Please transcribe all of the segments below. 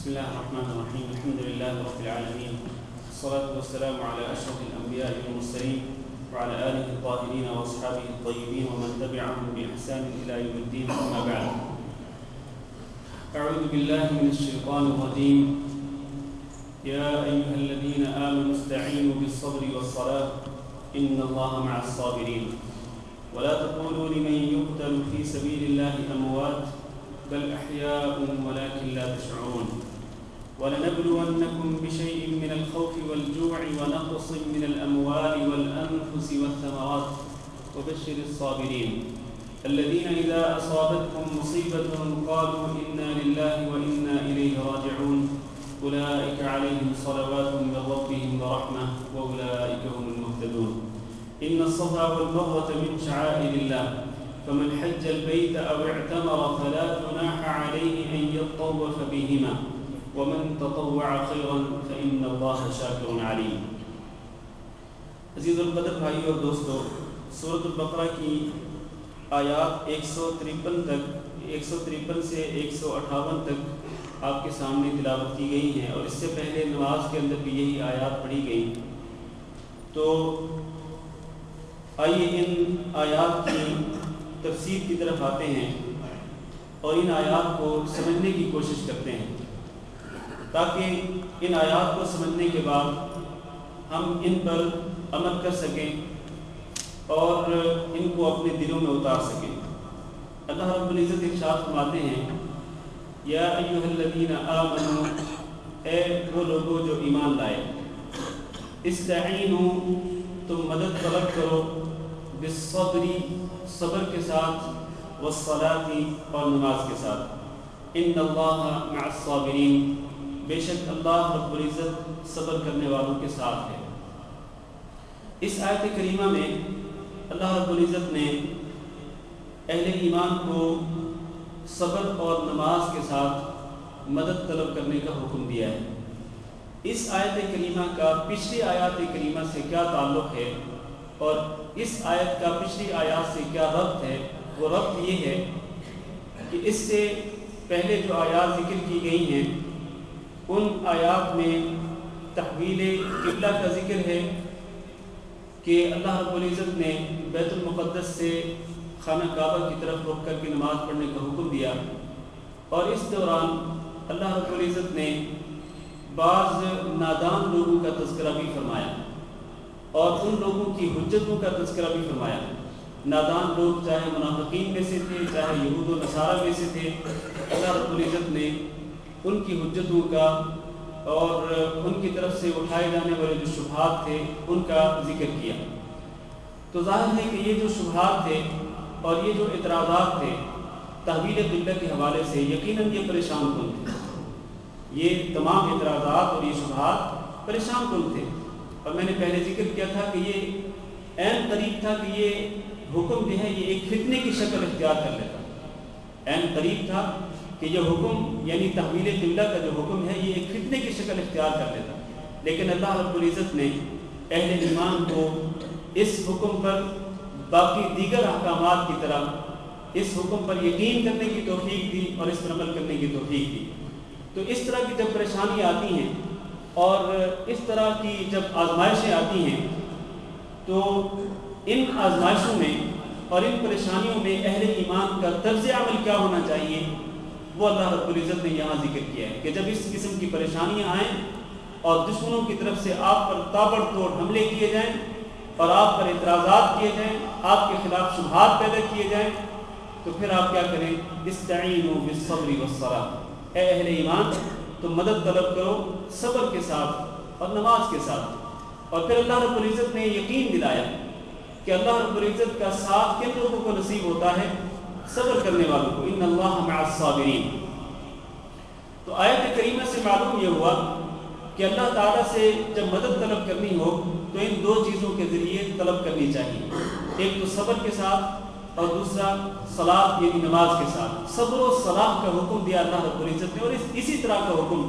بسم الله الرحمن الرحيم. الحمد لله رب العالمين، الصلاة والسلام على أشرف الأنبياء والمرسلين وعلى آله الطاهرين وأصحابه الطيبين ومن تبعهم بإحسان إلى يوم الدين. أما بعد، أعوذ بالله من الشيطان الرجيم. يا أيها الذين آمنوا استعينوا بالصبر والصلاة إن الله مع الصابرين ولا تقولوا لمن يقتل في سبيل الله أموات بل أحياء ولكن لا تشعرون. ولنبلونكم بشيء من الخوف والجوع ونقص من الأموال والأنفس والثمرات وبشر الصابرين الذين إذا أصابتهم مصيبة قالوا إنا لله وإنا إليه راجعون أولئك عليهم صلوات من ربهم ورحمة وأولئك هم المهتدون. إن الصفا والمروة من شعائر الله فمن حج البيت أو اعتمر فلا جناح عليه أن يطوف بهما ومن تطوع خيرا فإن الله شاكر عليم. عزیز القدر بھائی اور دوستو، سورۃ البقرہ کی آیات 153 سے 158 تک آپ کے سامنے تلاوت کی گئی ہیں، اور اس سے پہلے نماز کے اندر بھی یہی آیات پڑھی گئی. تو آئیے ان آیات کی تفسیر کی طرف آتے ہیں اور ان آیات کو سمجھنے کی کوشش کرتے ہیں، تاکہ ان آیات کو سمجھنے کے بعد ہم ان پر عمل کر سکیں اور ان کو اپنے دلوں میں اتار سکیں. اللہ رب العزت ارشاد فرماتے ہیں، یا ایھا الذین آمنوا، اے وہ لوگوں جو ایمان لائے، استعینوا، تم مدد طلب کرو، بالصبر، صبر کے ساتھ، والصلاۃ، اور نماز کے ساتھ. ان اللہ مع الصابرین، بے شک اللہ رب العزت صبر کرنے والوں کے ساتھ ہے. اس آیت کریمہ میں اللہ رب العزت نے اہل ایمان کو صبر اور نماز کے ساتھ مدد طلب کرنے کا حکم دیا ہے. اس آیت کریمہ کا پچھلی آیات کریمہ سے کیا تعلق ہے اور اس آیت کا پچھلی آیات سے کیا ربط ہے؟ وہ ربط یہ ہے کہ اس سے پہلے جو آیات ذکر کی گئی ہیں ان آیات میں تحویل قبلہ کا ذکر ہے کہ اللہ رب العزت نے بیت المقدس سے خانہ کعبہ کی طرف رخ کر کے نماز پڑھنے کا حکم دیا، اور اس دوران اللہ رب العزت نے بعض نادان لوگوں کا تذکرہ بھی فرمایا اور ان لوگوں کی حجتوں کا تذکرہ بھی فرمایا. نادان لوگ چاہے منافقین میں سے تھے، چاہے یہود و نصارہ میں سے تھے، اللہ رب العزت نے ان کی حجتوں کا اور ان کی طرف سے اٹھائے جانے والے جو شبہات تھے ان کا ذکر کیا. تو ظاہر ہے کہ یہ جو شبہات تھے اور یہ جو اعتراضات تھے تحویل قبلہ کے حوالے سے، یقیناً یہ پریشان کن تھے. یہ تمام اعتراضات اور یہ شبہات پریشان کن تھے، اور میں نے پہلے ذکر کیا تھا کہ یہ عین قریب تھا کہ یہ حکم جو ہے یہ ایک فتنے کی شکل اختیار کر لیتا. عین قریب تھا کہ یہ حکم یعنی تحویل قبلہ کا جو حکم ہے یہ ایک فتنے کی شکل اختیار کر لیتا. لیکن اللہ رب العزت نے اہل ایمان کو اس حکم پر باقی دیگر احکامات کی طرح اس حکم پر یقین کرنے کی توفیق دی اور اس پر عمل کرنے کی توفیق دی. تو اس طرح کی جب پریشانی آتی ہیں اور اس طرح کی جب آزمائشیں آتی ہیں تو ان آزمائشوں میں اور ان پریشانیوں میں اہل ایمان کا طرز عمل کیا ہونا چاہیے وہ اللہ رب العزت نے یہاں ذکر کیا ہے کہ جب اس قسم کی پریشانیاں آئیں اور دشمنوں کی طرف سے آپ پر تابڑ توڑ حملے کیے جائیں اور آپ پر اعتراضات کیے جائیں، آپ کے خلاف شبہات پیدا کیے جائیں، تو پھر آپ کیا کریں؟ استعینوا بالصبر والصلاۃ، اے اہل ایمان تم مدد طلب کرو صبر کے ساتھ اور نماز کے ساتھ. اور پھر اللہ رب العزت نے یقین دلایا کہ اللہ رب العزت کا ساتھ کن لوگوں کو نصیب ہوتا ہے؟ صبر کرنے والوں کو. ان اللہ مع الصابرین. تو آیت کریمہ سے معلوم یہ ہوا کہ اللہ تعالیٰ سے جب مدد طلب کرنی ہو تو ان دو چیزوں کے ذریعے طلب کرنی چاہیے، ایک تو صبر کے ساتھ اور دوسرا صلاۃ یعنی نماز کے ساتھ. صبر و صلاح کا حکم دیا اللہ رب العزت نے، اور اسی طرح کا حکم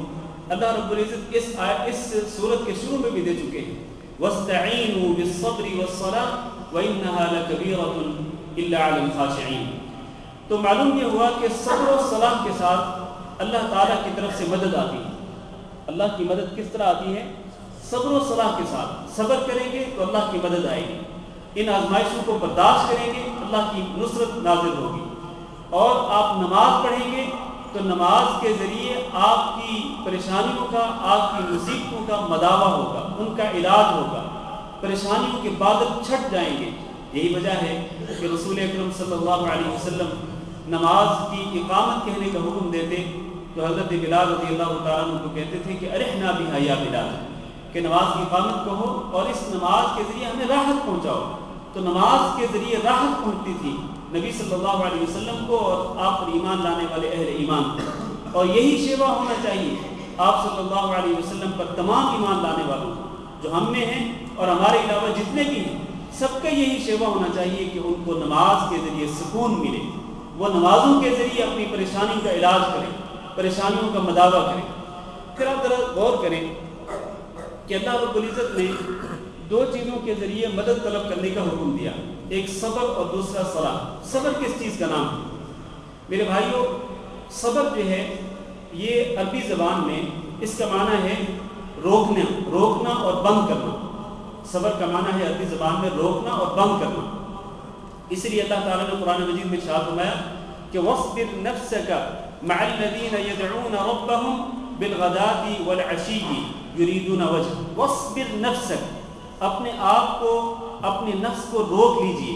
اللہ رب العزت اس سورت کے شروع میں بھی دے چکے ہیں. وَاسْتَعِينُوا بِالصَّبْرِ وَالصَّلَاةِ وَإِنَّهَا لَكَبِيرَةٌ إِلَّا عَلَى الْخَاشِعِينَ. تو معلوم یہ ہوا کہ صبر و صلاح کے ساتھ اللہ تعالیٰ کی طرف سے مدد آتی ہے۔ اللہ کی مدد کس طرح آتی ہے؟ صبر و صلاح کے ساتھ صبر کریں گے تو اللہ کی مدد آئے گی، ان آزمائشوں کو برداشت کریں گے اللہ کی نصرت نازل ہوگی، اور آپ نماز پڑھیں گے تو نماز کے ذریعے آپ کی پریشانیوں کا، آپ کی مصیبتوں کا مداوع ہوگا، ان کا علاج ہوگا، پریشانیوں کے بادل چھٹ جائیں گے۔ یہی وجہ ہے کہ رسول اکرم صلی اللہ علیہ وسلم نماز کی اقامت کہنے کا حکم دیتے تو حضرت بلال رضی اللہ تعالیٰ عنہ کو کہتے تھے کہ ارحنا بہا یا بلال، کہ نماز کی اقامت کہو اور اس نماز کے ذریعے ہمیں راحت پہنچاؤ۔ تو نماز کے ذریعے راحت پہنچتی تھی نبی صلی اللہ علیہ وسلم کو اور آپ پر ایمان لانے والے اہل ایمان کو، اور یہی شیوا ہونا چاہیے آپ صلی اللہ علیہ وسلم پر تمام ایمان لانے والوں کو، جو ہم میں ہیں اور ہمارے علاوہ جتنے بھی ہیں، سب کا یہی شیوا ہونا چاہیے کہ ان کو نماز کے ذریعے سکون ملے، وہ نمازوں کے ذریعے اپنی پریشانی کا علاج کریں، پریشانیوں کا مداوع کریں۔ پھر آپ ذرا غور کریں کہ اللہ رب العزت نے دو چیزوں کے ذریعے مدد طلب کرنے کا حکم دیا، ایک صبر اور دوسرا صلاح۔ صبر کس چیز کا نام ہے؟ میرے بھائیوں، صبر جو ہے یہ عربی زبان میں اس کا معنی ہے روکنا اور بند کرنا۔ صبر کا معنی ہے عربی زبان میں روکنا اور بند کرنا۔ اس لیے اللہ تعالیٰ نے قرآن مجید میں ارشاد فرمایا کہ وَاصْبِرْ نَفْسَكَ مَعَ الَّذِينَ يَدْعُونَ رَبَّهُمْ بِالْغَدَاةِ وَالْعَشِيِّ يُرِيدُونَ وَجْهَهُ۔ وَاصْبِرْ نَفْسَكَ، اپنے آپ کو، اپنے نفس کو روک لیجئے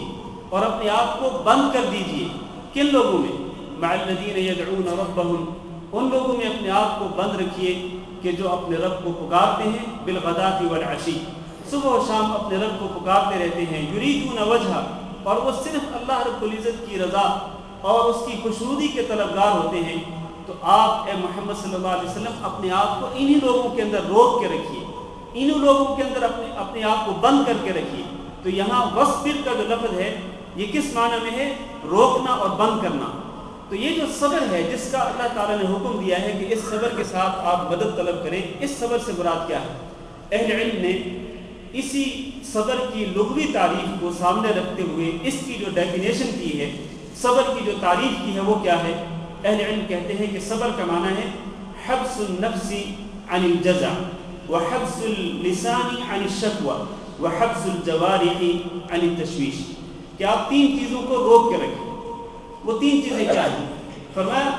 اور اپنے آپ کو بند کر دیجئے۔ کن لوگوں میں؟ مَعَ الَّذِينَ يَدْعُونَ رَبَّهُمْ، ان لوگوں میں اپنے آپ کو بند رکھیے کہ جو اپنے رب کو پکارتے ہیں، بالغداة والعشی، صبح و شام اپنے رب کو پکارتے رہتے ہیں، یریدون وجہ، اور وہ صرف اللہ رب العزت کی رضا اور اس کی خوشنودی کے طلبگار ہوتے ہیں۔ تو آپ اے محمد صلی اللہ علیہ وسلم اپنے آپ کو انہی لوگوں کے اندر روک کے رکھیے، انہی لوگوں کے اندر اپنے آپ کو بند کر کے رکھیے۔ تو یہاں وصبر کا جو لفظ ہے یہ کس معنی میں ہے؟ روکنا اور بند کرنا۔ تو یہ جو صبر ہے جس کا اللہ تعالیٰ نے حکم دیا ہے کہ اس صبر کے ساتھ آپ مدد طلب کریں، اس صبر سے مراد کیا ہے؟ اہل علم نے اسی صبر کی لغوی تعریف کو سامنے رکھتے ہوئے اس کی جو ڈیفینیشن کی ہے، صبر کی جو تعریف کی ہے وہ کیا ہے؟ اہل علم کہتے ہیں کہ صبر کا معنی ہے حبس النفس عن الجزع وحبس اللسان عن الشکوى وحبس الجوارح عن التشویش، کہ آپ تین چیزوں کو روک کے رکھیں۔ وہ تین چیزیں کیا ہیں؟ فرمایا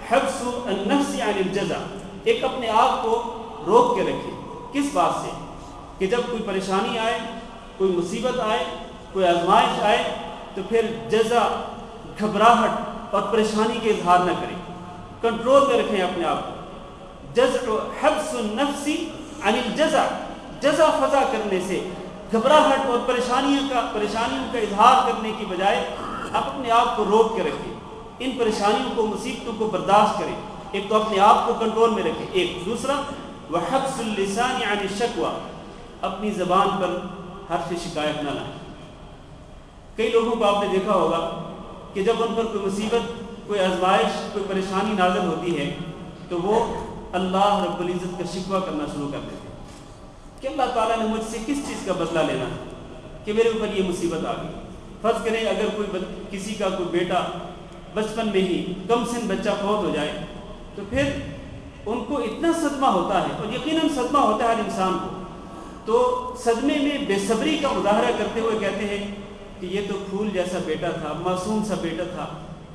حبس النفس عن الجزع، ایک اپنے آپ کو روک کے رکھیں۔ کس بات سے؟ کہ جب کوئی پریشانی آئے، کوئی مصیبت آئے، کوئی آزمائش آئے تو پھر جزع، گھبراہٹ اور پریشانی کے اظہار نہ کریں، کنٹرول میں رکھیں اپنے آپ کو۔ جزع حبس النفس عن الجزع، جزع فضا کرنے سے، گھبراہٹ اور پریشانیوں کا اظہار کرنے کی بجائے آپ اپنے آپ کو روک کے رکھیں، ان پریشانیوں کو، مصیبتوں کو برداشت کریں۔ ایک تو اپنے آپ کو کنٹرول میں رکھیں، ایک دوسرا وحبس اللسان عن الشکوى، اپنی زبان پر حرف شکایت نہ لائیں۔ کئی لوگوں کو آپ نے دیکھا ہوگا کہ جب ان پر کوئی مصیبت، کوئی آزمائش، کوئی پریشانی نازل ہوتی ہے تو وہ اللہ رب العزت کا شکوہ کرنا شروع کر دیتے ہیں کہ اللہ تعالیٰ نے مجھ سے کس چیز کا بدلہ لینا ہے کہ میرے اوپر یہ مصیبت آ گئی۔ فرض کریں اگر کسی کا کوئی بیٹا بچپن میں ہی، کم سن بچہ فوت ہو جائے تو پھر ان کو اتنا صدمہ ہوتا ہے، اور یقیناً صدمہ ہوتا ہے ہر انسان کو، تو صدمے میں بے صبری کا مظاہرہ کرتے ہوئے کہتے ہیں کہ یہ تو پھول جیسا بیٹا تھا، معصوم سا بیٹا تھا،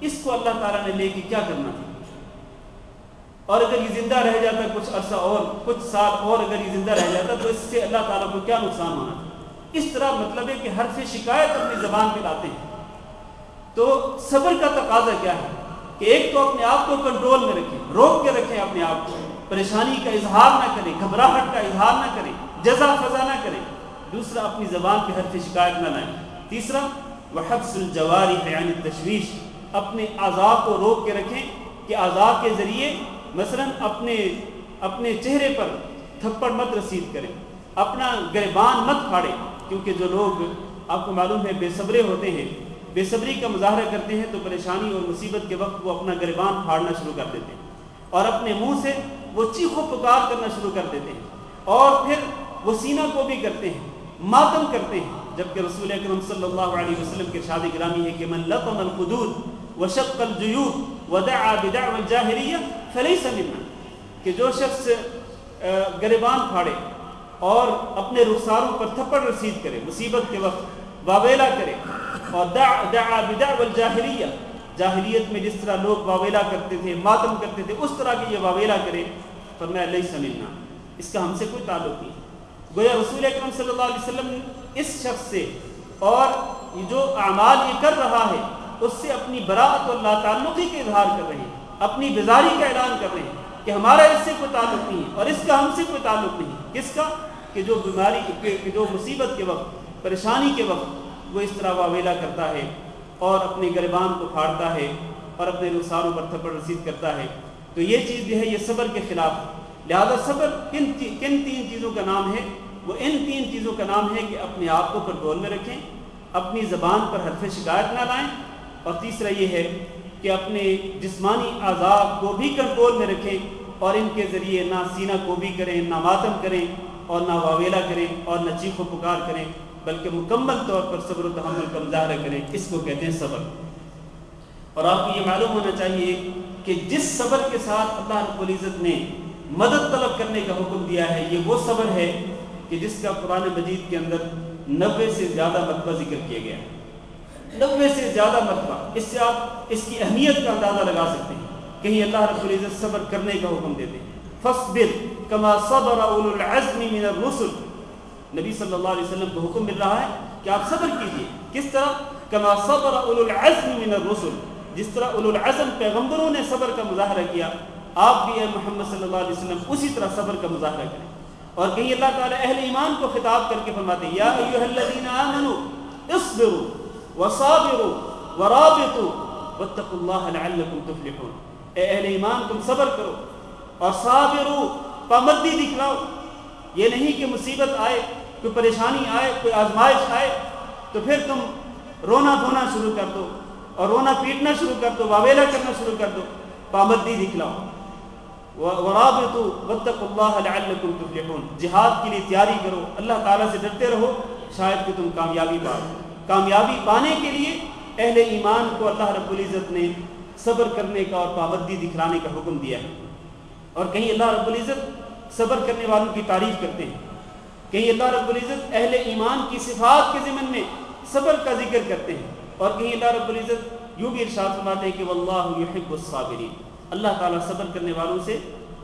اس کو اللہ تعالیٰ نے لے کے کیا کرنا تھا، اور اگر یہ زندہ رہ جاتا کچھ عرصہ اور، کچھ سال اور اگر یہ زندہ رہ جاتا تو اس سے اللہ تعالیٰ کو کیا نقصان ہونا تھا۔ اس طرح مطلب ہے کہ حرف شکایت اپنی زبان پہ لاتے ہیں۔ تو صبر کا تقاضا کیا ہے کہ ایک تو اپنے آپ کو کنٹرول میں رکھیں، روک کے رکھیں اپنے آپ کو، پریشانی کا اظہار نہ کریں، گھبراہٹ کا اظہار نہ کریں، جزا فضا نہ کریں۔ دوسرا اپنی زبان پہ حرف شکایت نہ لائیں۔ تیسرا وحبس الجوارح عن التشویش، اپنے اعضاء کو روک کے رکھیں کہ اعضاء کے ذریعے مثلا اپنے چہرے پر تھپڑ مت رسید کریں، اپنا گریبان مت پھاڑیں، کیونکہ جو لوگ آپ کو معلوم ہے بے صبرے ہوتے ہیں، بے صبری کا مظاہرہ کرتے ہیں تو پریشانی اور مصیبت کے وقت وہ اپنا گریبان پھاڑنا شروع کر دیتے ہیں اور اپنے منہ سے وہ چیخ و پکار کرنا شروع کر دیتے ہیں، اور پھر وہ سینہ کو بھی کرتے ہیں، ماتم کرتے ہیں، جبکہ رسول اکرم صلی اللہ علیہ وسلم کے ارشاد گرامی ہے کہ من لطم الخدود وشق الجیوب، ودعا بدعوى الجاہلیہ فلیس منا، کہ جو شخص گریبان پھاڑے اور اپنے رخساروں پر تھپڑ رسید کرے مصیبت کے وقت، واویلا کرے، اور دعا بدعوى الجاہلیہ، جاہلیت میں جس طرح لوگ واویلا کرتے تھے، ماتم کرتے تھے، اس طرح کی یہ واویلا کرے، فرمایا لیس منا، اس کا ہم سے کوئی تعلق نہیں۔ گویا رسول اکرم صلی اللہ علیہ وسلم اس شخص سے اور جو اعمال یہ کر رہا ہے اس سے اپنی براءت اور لا تعلقی کا اظہار کر رہے ہیں، اپنی بیزاری کا اعلان کر رہے ہیں کہ ہمارا اس سے کوئی تعلق نہیں ہے اور اس کا ہم سے کوئی تعلق نہیں۔ کس کا؟ کہ جو بیماری، کہ جو مصیبت کے وقت، پریشانی کے وقت وہ اس طرح واویلا کرتا ہے اور اپنے گریبان کو پھاڑتا ہے اور اپنے رخساروں پر تھپڑ رسید کرتا ہے، تو یہ چیز جو ہے یہ صبر کے خلاف ہے۔ لہذا صبر کن تین چیزوں کا نام ہے؟ وہ ان تین چیزوں کا نام ہے کہ اپنے آپ کو کنٹرول میں رکھیں، اپنی زبان پر حرف شکایت نہ لائیں، اور تیسرا یہ ہے کہ اپنے جسمانی اعضاء کو بھی کنٹرول میں رکھیں اور ان کے ذریعے نہ سینہ کو بھی کریں، نہ ماتم کریں اور نہ واویلا کریں اور نہ چیخ و پکار کریں، بلکہ مکمل طور پر صبر و تحمل کا مظاہرہ کریں۔ اس کو کہتے ہیں صبر۔ اور آپ کو یہ معلوم ہونا چاہیے کہ جس صبر کے ساتھ اللہ رب العزت نے مدد طلب کرنے کا حکم دیا ہے یہ وہ صبر ہے کہ جس کا قرآن مجید کے اندر 90 سے زیادہ مرتبہ ذکر کیا گیا ہے، 90 سے زیادہ مرتبہ۔ اس سے آپ اس کی اہمیت کا اندازہ لگا سکتے ہیں۔ کہیں اللہ رب العزت صبر کرنے کا حکم دیتے ہیں، فاصبر کما صبر اولو العزم من الرسل، نبی صلی اللہ علیہ وسلم کو حکم مل رہا ہے کہ آپ صبر کیجیے۔ کس طرح؟ کما صبر اولو العزم من الرسل، جس طرح اولو العزم پیغمبروں نے صبر کا مظاہرہ کیا، آپ بھی اے محمد صلی اللہ علیہ وسلم اسی طرح صبر کا مظاہرہ کریں۔ اور کہیں اللہ تعالیٰ اہل ایمان کو خطاب کر کے فرماتے ہیں، یا ایھا الذین آمنوا اصبروا وصابروا ورابطوا واتقوا اللہ لعلکم تفلحون، اے اہل ایمان تم صبر کرو اور صابروا، پابندی دکھلاؤ۔ یہ نہیں کہ مصیبت آئے، کوئی پریشانی آئے، کوئی آزمائش آئے تو پھر تم رونا دھونا شروع کر دو اور رونا پیٹنا شروع کر دو، واویلا کرنا شروع کر دو۔ پابندی دکھلاؤ۔ ورابطوا واتقوا اللہ لعلکم تفلحون، جہاد کے لیے تیاری کرو، اللہ تعالیٰ سے ڈرتے رہو، شاید کہ تم کامیابی پاؤ۔ کامیابی پانے کے لیے اہل ایمان کو اللہ رب العزت نے صبر کرنے کا اور پابندی دکھلانے کا حکم دیا ہے۔ اور کہیں اللہ رب العزت صبر کرنے والوں کی تعریف کرتے ہیں، کہیں اللہ رب العزت اہل ایمان کی صفات کے ضمن میں صبر کا ذکر کرتے ہیں، اور کہیں اللہ رب العزت یوں بھی ارشاد فرماتے ہیں کہ واللہ یحب الصابرین، اللہ تعالیٰ صبر کرنے والوں سے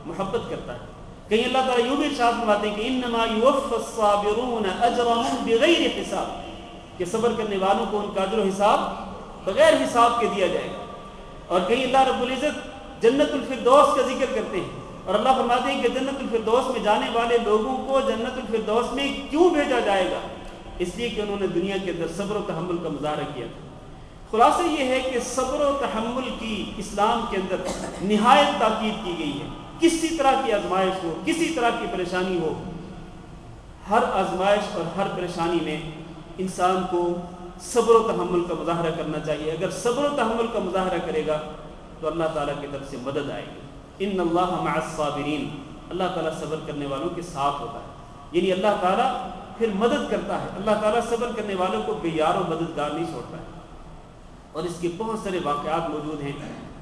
محبت کرتا ہے۔ کہیں اللہ تعالیٰ یوں بھی ارشاد فرماتے ہیں کہ انما یوفی الصابرون اجرهم بغیر حساب، کہ صبر کرنے والوں کو ان کا اجر و حساب بغیر حساب کے دیا جائے گا۔ اور کہیں اللہ رب العزت جنت الفردوس کا ذکر کرتے ہیں، اور اللہ فرماتے ہیں کہ جنت الفردوس میں جانے والے لوگوں کو جنت الفردوس میں کیوں بھیجا جائے گا؟ اس لیے کہ انہوں نے دنیا کے اندر صبر و تحمل کا مظاہرہ کیا تھا۔ خلاصہ یہ ہے کہ صبر و تحمل کی اسلام کے اندر نہایت تاکید کی گئی ہے۔ کسی طرح کی آزمائش ہو، کسی طرح کی پریشانی ہو، ہر آزمائش اور ہر پریشانی میں انسان کو صبر و تحمل کا مظاہرہ کرنا چاہیے۔ اگر صبر و تحمل کا مظاہرہ کرے گا تو اللہ تعالیٰ کی طرف سے مدد آئے گی۔ ان اللہ مع الصابرین، اللہ تعالیٰ صبر کرنے والوں کے ساتھ ہوتا ہے، یعنی اللہ تعالیٰ پھر مدد کرتا ہے۔ اللہ تعالیٰ صبر کرنے والوں کو بے یار و مددگار نہیں چھوڑتا ہے۔ اور اس کے بہت سارے واقعات موجود ہیں،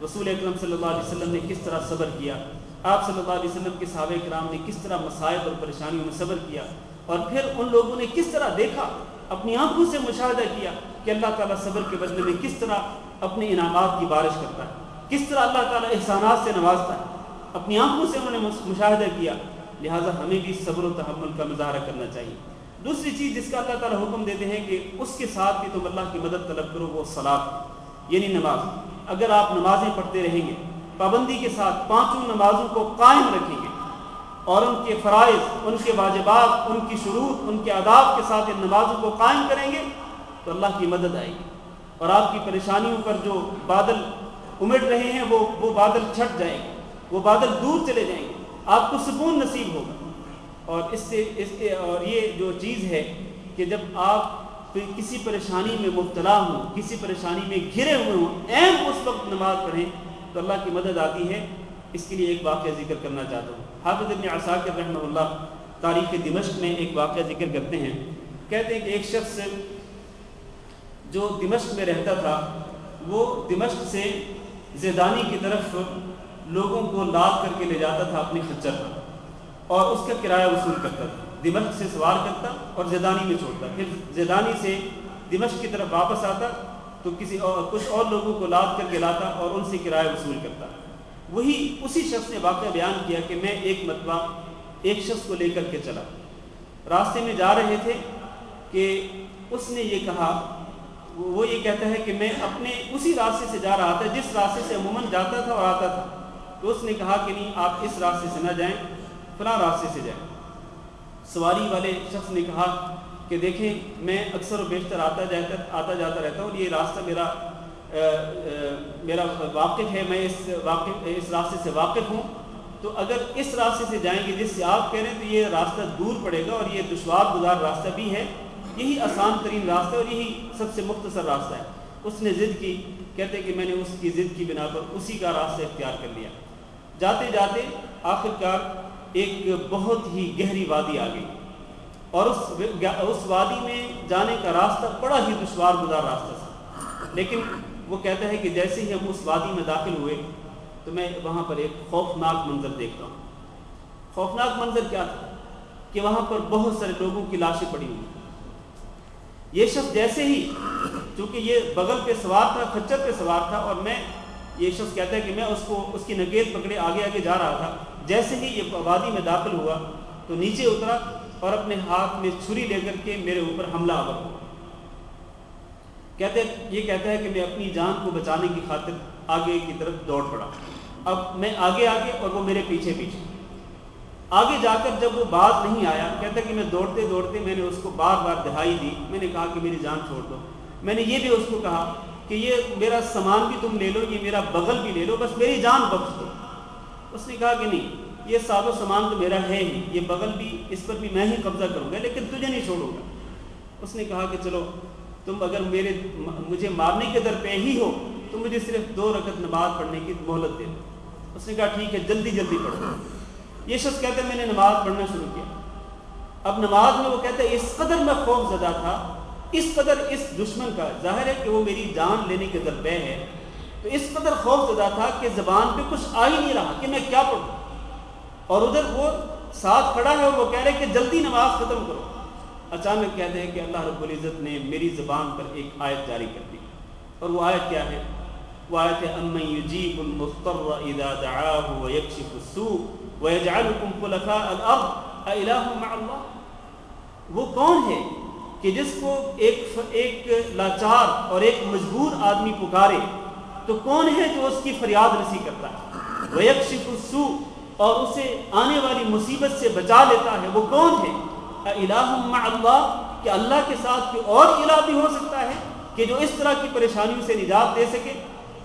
رسول اکرم صلی اللہ علیہ وسلم نے کس طرح صبر کیا، آپ صلی اللہ علیہ وسلم کے صحابہ کرام نے کس طرح مصائب اور پریشانیوں میں صبر کیا، اور پھر ان لوگوں نے کس طرح دیکھا، اپنی آنکھوں سے مشاہدہ کیا کہ اللہ تعالیٰ صبر کے بدلے میں کس طرح اپنے انعامات کی بارش کرتا ہے، کس طرح اللہ تعالیٰ احسانات سے نوازتا ہے، اپنی آنکھوں سے انہوں نے مشاہدہ کیا۔ لہٰذا ہمیں بھی صبر و تحمل کا مظاہرہ کرنا چاہیے۔ دوسری چیز جس کا اللہ تعالیٰ حکم دیتے ہیں کہ اس کے ساتھ بھی تم اللہ کی مدد طلب کرو، وہ صلاۃ، یعنی نماز۔ اگر آپ نمازیں پڑھتے رہیں گے، پابندی کے ساتھ پانچوں نمازوں کو قائم رکھیں گے اور ان کے فرائض، ان کے واجبات، ان کی شروط، ان کے آداب کے ساتھ ان نمازوں کو قائم کریں گے تو اللہ کی مدد آئے گی، اور آپ کی پریشانیوں پر جو بادل امڑ رہے ہیں وہ بادل چھٹ جائیں گے، وہ بادل دور چلے جائیں گے، آپ کو سکون نصیب ہوگا۔ اور یہ جو چیز ہے کہ جب آپ کسی پریشانی میں مبتلا ہوں، کسی پریشانی میں گھرے ہوئے ہوں، عین اس وقت نماز پڑھیں تو اللہ کی مدد آتی ہے۔ اس کے لیے ایک واقعہ ذکر کرنا چاہتا ہوں۔ حافظ ابن عساکر رحمہ اللہ تاریخ دمشق میں ایک واقعہ ذکر کرتے ہیں، کہتے ہیں کہ ایک شخص جو دمشق میں رہتا تھا، وہ دمشق سے زیدانی کی طرف لوگوں کو لاد کر کے لے جاتا تھا اپنے خچر پر اور اس کا کرایہ وصول کرتا تھا. دمشق سے سوار کرتا اور زیدانی میں چھوڑتا, پھر زیدانی سے دمشق کی طرف واپس آتا تو کچھ اور لوگوں کو لاد کر کے لاتا اور ان سے کرایہ وصول کرتا. وہی اسی شخص نے واقعہ بیان کیا کہ میں ایک مرتبہ ایک شخص کو لے کر کے چلا, راستے میں جا رہے تھے کہ اس نے یہ کہا, وہ یہ کہتا ہے کہ میں اپنے اسی راستے سے جا رہا تھا جس راستے سے عموماً جاتا تھا اور آتا تھا, تو اس نے کہا کہ نہیں آپ اس راستے سے نہ جائیں, فلاں راستے سے جائیں. سواری والے شخص نے کہا کہ دیکھیں میں اکثر و بیشتر آتا جاتا رہتا ہوں اور یہ راستہ میرا واقف ہے, میں اس راستے سے واقف ہوں, تو اگر اس راستے سے جائیں گے جس سے آپ کہہ رہے ہیں تو یہ راستہ دور پڑے گا اور یہ دشوار گزار راستہ بھی ہے, یہی آسان ترین راستہ اور یہی سب سے مختصر راستہ ہے. اس نے ضد کی, کہتے کہ میں نے اس کی ضد کی بنا پر اسی کا راستہ اختیار کر لیا. جاتے جاتے آخرکار ایک بہت ہی گہری وادی آ گئی اور اس وادی میں جانے کا راستہ بڑا ہی دشوار گزار راستہ تھا. لیکن وہ کہتا ہے کہ جیسے ہی ہم اس وادی میں داخل ہوئے تو میں وہاں پر ایک خوفناک منظر دیکھتا ہوں. خوفناک منظر کیا تھا کہ وہاں پر بہت سارے لوگوں کی لاشیں پڑی ہوئی. یہ شخص جیسے ہی, چونکہ یہ بغل پہ سوار تھا, کھچر پہ سوار تھا, اور یہ شخص کہتا ہے کہ میں اس کی نگید پکڑے آگے جا رہا تھا. جیسے ہی یہ وادی میں داخل ہوا تو نیچے اترا اور اپنے ہاتھ میں چھری لے کر کے میرے اوپر حملہ آور ہوا. یہ کہتا ہے کہ میں اپنی جان کو بچانے کی خاطر آگے کی طرف دوڑ پڑا. اب میں آگے اور وہ میرے پیچھے. آگے جا کر جب وہ باز نہیں آیا, کہتا ہے کہ میں دوڑتے دوڑتے میں نے اس کو بار بار دہائی دی. میں نے کہا کہ میری جان چھوڑ دو. میں نے یہ بھی اس کو کہا کہ یہ میرا سامان بھی تم لے لو, یہ میرا بغل بھی لے لو, بس میری جان بخش دو. اس نے کہا کہ نہیں, یہ ساز و سامان تو میرا ہے ہی, یہ بغل بھی, اس پر بھی میں ہی قبضہ کروں گا, لیکن تجھے نہیں چھوڑوں گا. اس نے کہا کہ چلو تم اگر مجھے مارنے کے در پہ ہی ہو تو مجھے صرف 2 رکعت نماز پڑھنے کی مہلت دے دو. اس نے کہا ٹھیک ہے, جلدی پڑھو. یہ شخص کہتے ہیں میں نے نماز پڑھنا شروع کیا. اب نماز میں وہ کہتے ہیں اس قدر میں خوف زدہ تھا, اس قدر اس دشمن کا, ظاہر ہے کہ وہ میری جان لینے کے در پہ ہے, تو اس قدر خوف زدہ تھا کہ زبان پہ کچھ آ ہی نہیں رہا کہ میں کیا پڑھوں. اور ادھر وہ ساتھ کھڑا ہے اور وہ کہہ رہے کہ جلدی نماز ختم کرو. اچانک کہتے ہیں کہ اللہ رب العزت نے میری زبان پر ایک آیت جاری کر دی, اور وہ آیت کیا ہے؟ وہ آیت ہے امن یجیب المضطر اذا دعاہ ویکشف السوء ویجعلکم خلفاء الارض االہ مع اللہ. وہ کون ہے کہ جس کو ایک لاچار اور ایک مجبور آدمی پکارے تو کون ہے جو اس کی فریاد رسی کرتا ہے؟ ویکشف السوء, اور اسے آنے والی مصیبت سے بچا لیتا ہے, وہ کون ہے؟ الہ مع اللہ, کہ اللہ کے ساتھ کوئی اور الہ بھی ہو سکتا ہے کہ جو اس طرح کی پریشانیوں سے نجات دے سکے.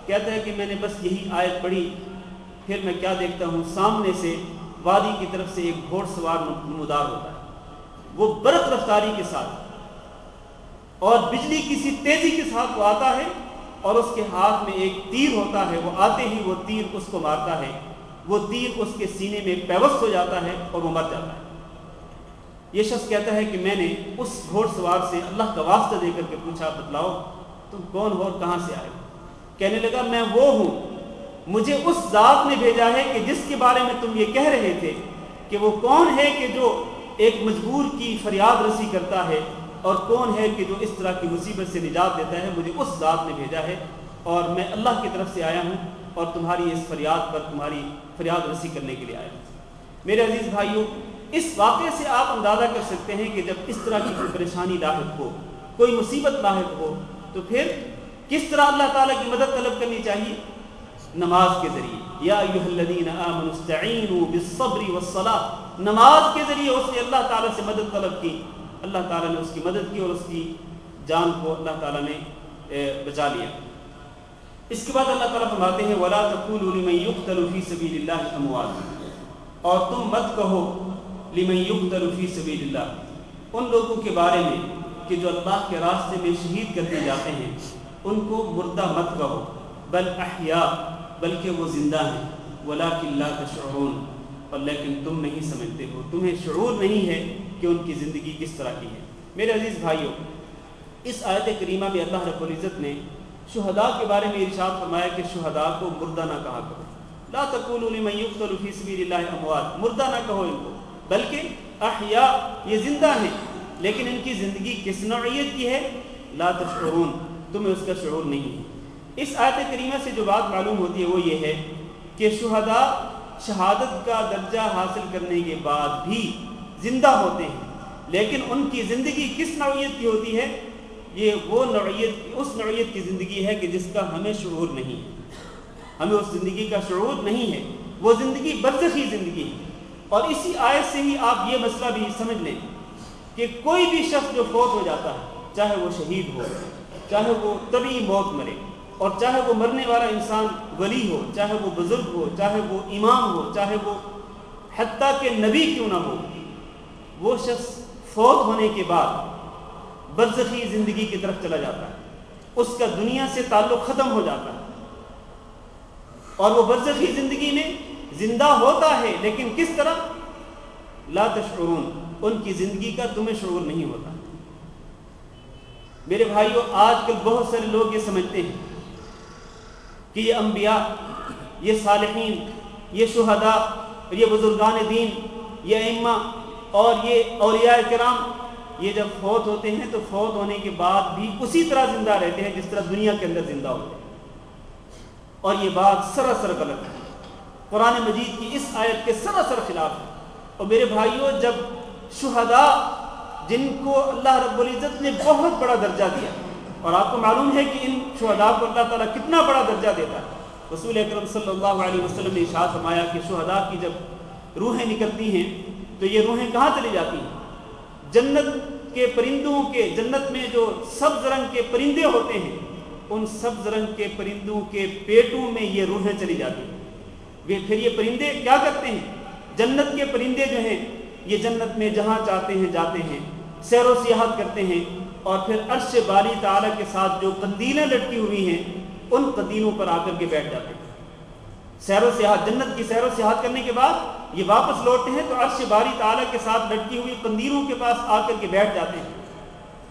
کہتا ہے کہ میں نے بس یہی آیت پڑھی, پھر میں کیا دیکھتا ہوں, سامنے سے وادی کی طرف سے ایک گھوڑ سوار نمودار ہوتا ہے, وہ برق رفتاری کے ساتھ اور بجلی کی سی تیزی کے ساتھ وہ آتا ہے, اور اس کے ہاتھ میں ایک تیر ہوتا ہے. وہ آتے ہی وہ تیر اس کو مارتا ہے, وہ تیر اس کے سینے میں پیوست ہو جاتا ہے اور وہ مر جاتا ہے. یہ شخص کہتا ہے کہ میں نے اس گھوڑ سوار سے اللہ کا واسطہ دے کر کے پوچھا بتلاؤ تم کون ہو اور کہاں سے آئے ہو؟ کہنے لگا میں وہ ہوں, مجھے اس ذات نے بھیجا ہے کہ جس کے بارے میں تم یہ کہہ رہے تھے کہ وہ کون ہے کہ جو ایک مجبور کی فریاد رسی کرتا ہے, اور کون ہے کہ جو اس طرح کی مصیبت سے نجات دیتا ہے. مجھے اس ذات نے بھیجا ہے اور میں اللہ کی طرف سے آیا ہوں اور تمہاری اس فریاد پر تمہاری فریاد رسی کرنے کے لیے آیا ہوں. میرے عزیز بھائیوں, اس واقعے سے آپ اندازہ کر سکتے ہیں کہ جب اس طرح کی کوئی پریشانی لاحق ہو, کوئی مصیبت لاحق ہو, تو پھر کس طرح اللہ تعالیٰ کی مدد طلب کرنی چاہیے؟ نماز کے ذریعے. یا ایھا الذین آمنوا استعینوا بالصبر والصلاۃ, نماز کے ذریعے اس نے اللہ تعالیٰ سے مدد طلب کی, اللہ تعالیٰ نے اس کی مدد کی اور اس کی جان کو اللہ تعالیٰ نے بچا لیا. اس کے بعد اللہ تعالیٰ فرماتے ہیں وَلَا تَقُولُوا لِمَن يُقْتَلُ فِي سَبِيلِ اللَّهِ أَمْوَاتٌ, اور تم مت کہو لمن یقتل فی سبیل اللہ, ان لوگوں کے بارے میں کہ جو اللہ کے راستے میں شہید کر دیے جاتے ہیں, ان کو مردہ مت کہو, بل احیاء, بلکہ وہ زندہ ہیں, ولکن لا تشعرون, اور لیکن تم نہیں سمجھتے ہو, تمہیں شعور نہیں ہے کہ ان کی زندگی کس طرح کی ہے. میرے عزیز بھائیوں, اس آیت کریمہ میں اللہ رب العزت نے شہداء کے بارے میں ارشاد فرمایا کہ شہداء کو مردہ نہ کہا کرو، لا تقولوا لمن يقتل في سبيل الله اموات، مردہ نہ کہو ان کو، بلکہ احیاء، یہ زندہ ہیں، لیکن ان کی زندگی کس نوعیت کی ہے؟ لا تشعرون، تمہیں اس کا شعور نہیں ہے۔ اس آیت کریمہ سے جو بات معلوم ہوتی ہے وہ یہ ہے کہ شہداء شہادت کا درجہ حاصل کرنے کے بعد بھی زندہ ہوتے ہیں، لیکن ان کی زندگی کس نوعیت کی ہوتی ہے؟ یہ وہ نوعیت، اس نوعیت کی زندگی ہے کہ جس کا ہمیں شعور نہیں ہے، ہمیں اس زندگی کا شعور نہیں ہے، وہ زندگی برزخی زندگی ہے۔ اور اسی آیت سے ہی آپ یہ مسئلہ بھی سمجھ لیں کہ کوئی بھی شخص جو فوت ہو جاتا ہے، چاہے وہ شہید ہو، چاہے وہ طبعی موت مرے، اور چاہے وہ مرنے والا انسان ولی ہو، چاہے وہ بزرگ ہو، چاہے وہ امام ہو، چاہے وہ حتیٰ کہ نبی کیوں نہ ہو، وہ شخص فوت ہونے کے بعد برزخی زندگی کی طرف چلا جاتا ہے، اس کا دنیا سے تعلق ختم ہو جاتا ہے، اور وہ برزخی زندگی میں زندہ ہوتا ہے، لیکن کس طرح؟ لا تشعرون، ان کی زندگی کا تمہیں شعور نہیں ہوتا۔ میرے بھائیو، آج کل بہت سارے لوگ یہ سمجھتے ہیں کہ یہ انبیاء، یہ صالحین، یہ شہداء، یہ بزرگان دین، یہ ائمہ اور یہ اولیاء کرام، یہ جب فوت ہوتے ہیں تو فوت ہونے کے بعد بھی اسی طرح زندہ رہتے ہیں جس طرح دنیا کے اندر زندہ ہوتے ہیں، اور یہ بات سراسر غلط ہے، قرآن مجید کی اس آیت کے سراسر خلاف ہے۔ اور میرے بھائیوں، جب شہداء جن کو اللہ رب العزت نے بہت بڑا درجہ دیا، اور آپ کو معلوم ہے کہ ان شہداء کو اللہ تعالیٰ کتنا بڑا درجہ دیتا ہے، رسول اکرم صلی اللہ علیہ وسلم نے ارشاد فرمایا کہ شہداء کی جب روحیں نکلتی ہیں تو یہ روحیں کہاں چلی جاتی ہیں؟ جنت کے پرندوں کے، جنت میں جو سبز رنگ کے پرندے ہوتے ہیں، ان سبز رنگ کے پرندوں کے پیٹوں میں یہ روحیں چلی جاتی ہیں۔ پھر یہ پرندے کیا کرتے ہیں؟ جنت کے پرندے جو ہیں یہ جنت میں جہاں چاہتے ہیں جاتے ہیں، سیر و سیاحت کرتے ہیں، اور پھر عرش باری تعالیٰ کے ساتھ جو قندیلیں لٹکی ہوئی ہیں ان قندیلوں پر آ کر کے بیٹھ جاتے ہیں۔ سیر و سیاحت، جنت کی سیر و سیاحت کرنے کے بعد یہ واپس لوٹتے ہیں تو عرش باری تعالیٰ کے ساتھ لٹکی ہوئی قندیلوں کے پاس آ کر کے بیٹھ جاتے ہیں،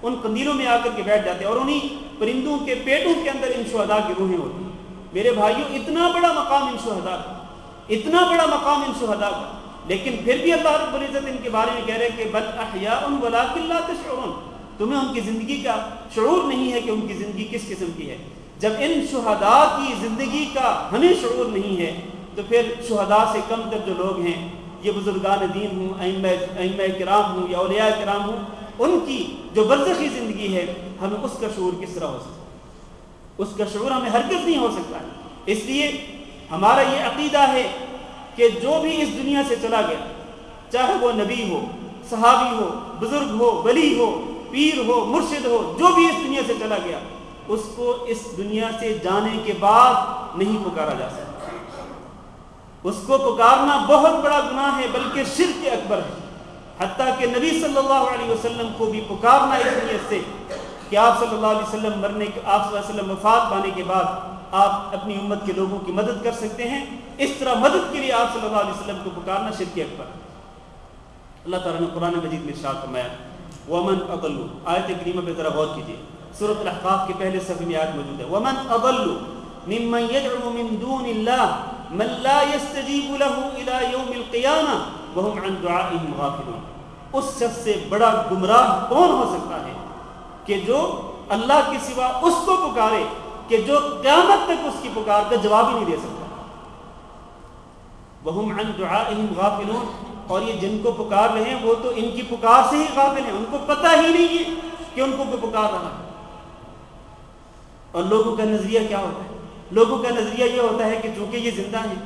ان قندیلوں میں آ کر کے بیٹھ جاتے ہیں، اور انہی پرندوں کے پیٹوں کے اندر ان شہداء کی روحیں ہوتی ہیں۔ میرے بھائیوں، اتنا بڑا مقام ان شہداء کا، اتنا بڑا مقام ان شہداء کا، لیکن پھر بھی اللہ رب العزت ان کے بارے میں کہہ رہے ہیں کہ بل احیاء ولکن لا تشعرون، تمہیں ان کی زندگی کا شعور نہیں ہے کہ ان کی زندگی کس قسم کی ہے۔ جب ان شہداء کی زندگی کا ہمیں شعور نہیں ہے تو پھر شہداء سے کم تر جو لوگ ہیں، یہ بزرگان دین ہوں، ائمہ کرام ہوں یا اولیاء کرام ہوں، ان کی جو برزخی زندگی ہے ہمیں اس کا شعور کس طرح ہو سکتا ہے؟ اس کا شعور ہمیں ہرگز نہیں ہو سکتا ہے۔ اس لیے ہمارا یہ عقیدہ ہے کہ جو بھی اس دنیا سے چلا گیا، چاہے وہ نبی ہو، صحابی ہو، بزرگ ہو، ولی ہو، پیر ہو، مرشد ہو، جو بھی اس دنیا سے چلا گیا، اس کو اس دنیا سے جانے کے بعد نہیں پکارا جا سکتا۔ اس کو پکارنا بہت بڑا گناہ ہے، بلکہ شرک اکبر ہے۔ حتیٰ کہ نبی صلی اللہ علیہ وسلم کو بھی پکارنا اس نیت سے کہ آپ صلی اللہ علیہ وسلم آپ صلی اللہ علیہ وسلم وفات پانے کے بعد آپ اپنی امت کے لوگوں کی مدد کر سکتے ہیں، اس طرح مدد کے لیے آپ صلی اللہ علیہ وسلم کو پکارنا شرک اکبر ہے۔ اللہ تعالیٰ نے قرآن مجید میں ارشاد فرمایا ومن اضل، آیت کریمہ پہ ذرا غور کیجیے، سورۃ الاحقاف کے پہلے صفحے میں آیت موجود ہے، ومن اضل ممن يدعو من دون الله من لا يستجيب له الى يوم القيامة وهم عن دعائهم غافلون۔ اس شخص سے بڑا گمراہ کون ہو سکتا ہے کہ جو اللہ کے سوا اس کو پکارے کہ جو قیامت تک اس کی پکار کا جواب ہی نہیں دے سکتا۔ وهم عن دعائهم غافلون، اور یہ جن کو پکار رہے ہیں وہ تو ان کی پکار سے ہی غافل ہیں، ان کو پتہ ہی نہیں ہے کہ ان کو کوئی پکار رہا ہے۔ اور لوگوں کا نظریہ کیا ہوتا ہے؟ لوگوں کا نظریہ یہ ہوتا ہے کہ چونکہ یہ زندہ ہیں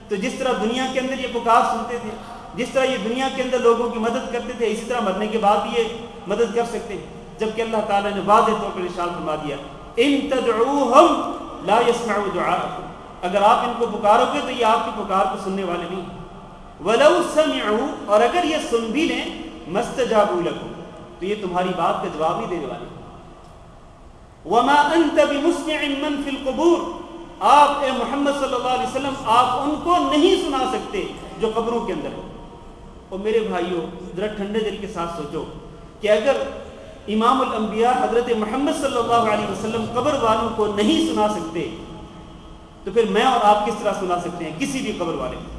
تو جس طرح دنیا کے اندر یہ پکار سنتے تھے، جس طرح یہ دنیا کے اندر لوگوں کی مدد کرتے تھے، اسی طرح مرنے کے بعد بھی یہ مدد کر سکتے ہیں، جبکہ اللہ تعالیٰ نے واضح طور پر ارشاد فرما دیا ان تدعوہم لا يسمعوا دعاءکم، اگر آپ ان کو پکارو گے تو یہ آپ کی پکار کو سننے والے نہیں، ولو سمعوا، اور اگر یہ سن بھی لیں، مستجابوا لکم، تو یہ تمہاری بات کا جواب نہیں دینے والے۔ وما انت بمسمع من فی القبور، آپ اے محمد صلی اللہ علیہ وسلم آپ ان کو نہیں سنا سکتے جو قبروں کے اندر ہو۔ اور میرے بھائیوں ذرا ٹھنڈے دل کے ساتھ سوچو کہ اگر امام الانبیاء حضرت محمد صلی اللہ علیہ وسلم قبر والوں کو نہیں سنا سکتے تو پھر میں اور آپ کس طرح سنا سکتے ہیں کسی بھی قبر والے کو؟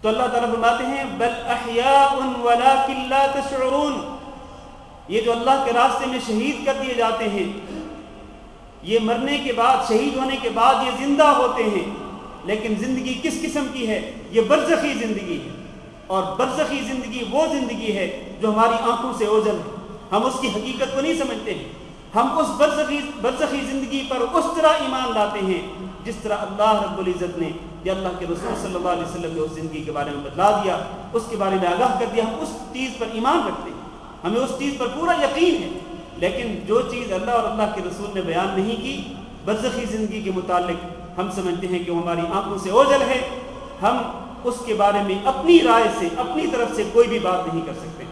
تو اللہ تعالیٰ فرماتے ہیں بل احیاء ولکن لا تشعرون، یہ جو اللہ کے راستے میں شہید کر دیے جاتے ہیں، یہ مرنے کے بعد، شہید ہونے کے بعد یہ زندہ ہوتے ہیں، لیکن زندگی کس قسم کی ہے؟ یہ برزخی زندگی ہے، اور برزخی زندگی وہ زندگی ہے جو ہماری آنکھوں سے اوجھل ہے، ہم اس کی حقیقت کو نہیں سمجھتے ہیں، ہم اس برزخی زندگی پر اس طرح ایمان لاتے ہیں جس طرح اللہ رب العزت نے یا اللہ کے رسول صلی اللہ علیہ وسلم نے اس زندگی کے بارے میں بتلا دیا، اس کے بارے میں آگاہ کر دیا، ہم اس چیز پر ایمان رکھتے ہیں، ہمیں اس چیز پر پورا یقین ہے۔ لیکن جو چیز اللہ اور اللہ کے رسول نے بیان نہیں کی برزخی زندگی کے متعلق، ہم سمجھتے ہیں کہ وہ ہماری آنکھوں سے اوجھل ہے، ہم اس کے بارے میں اپنی رائے سے، اپنی طرف سے کوئی بھی بات نہیں کر سکتے۔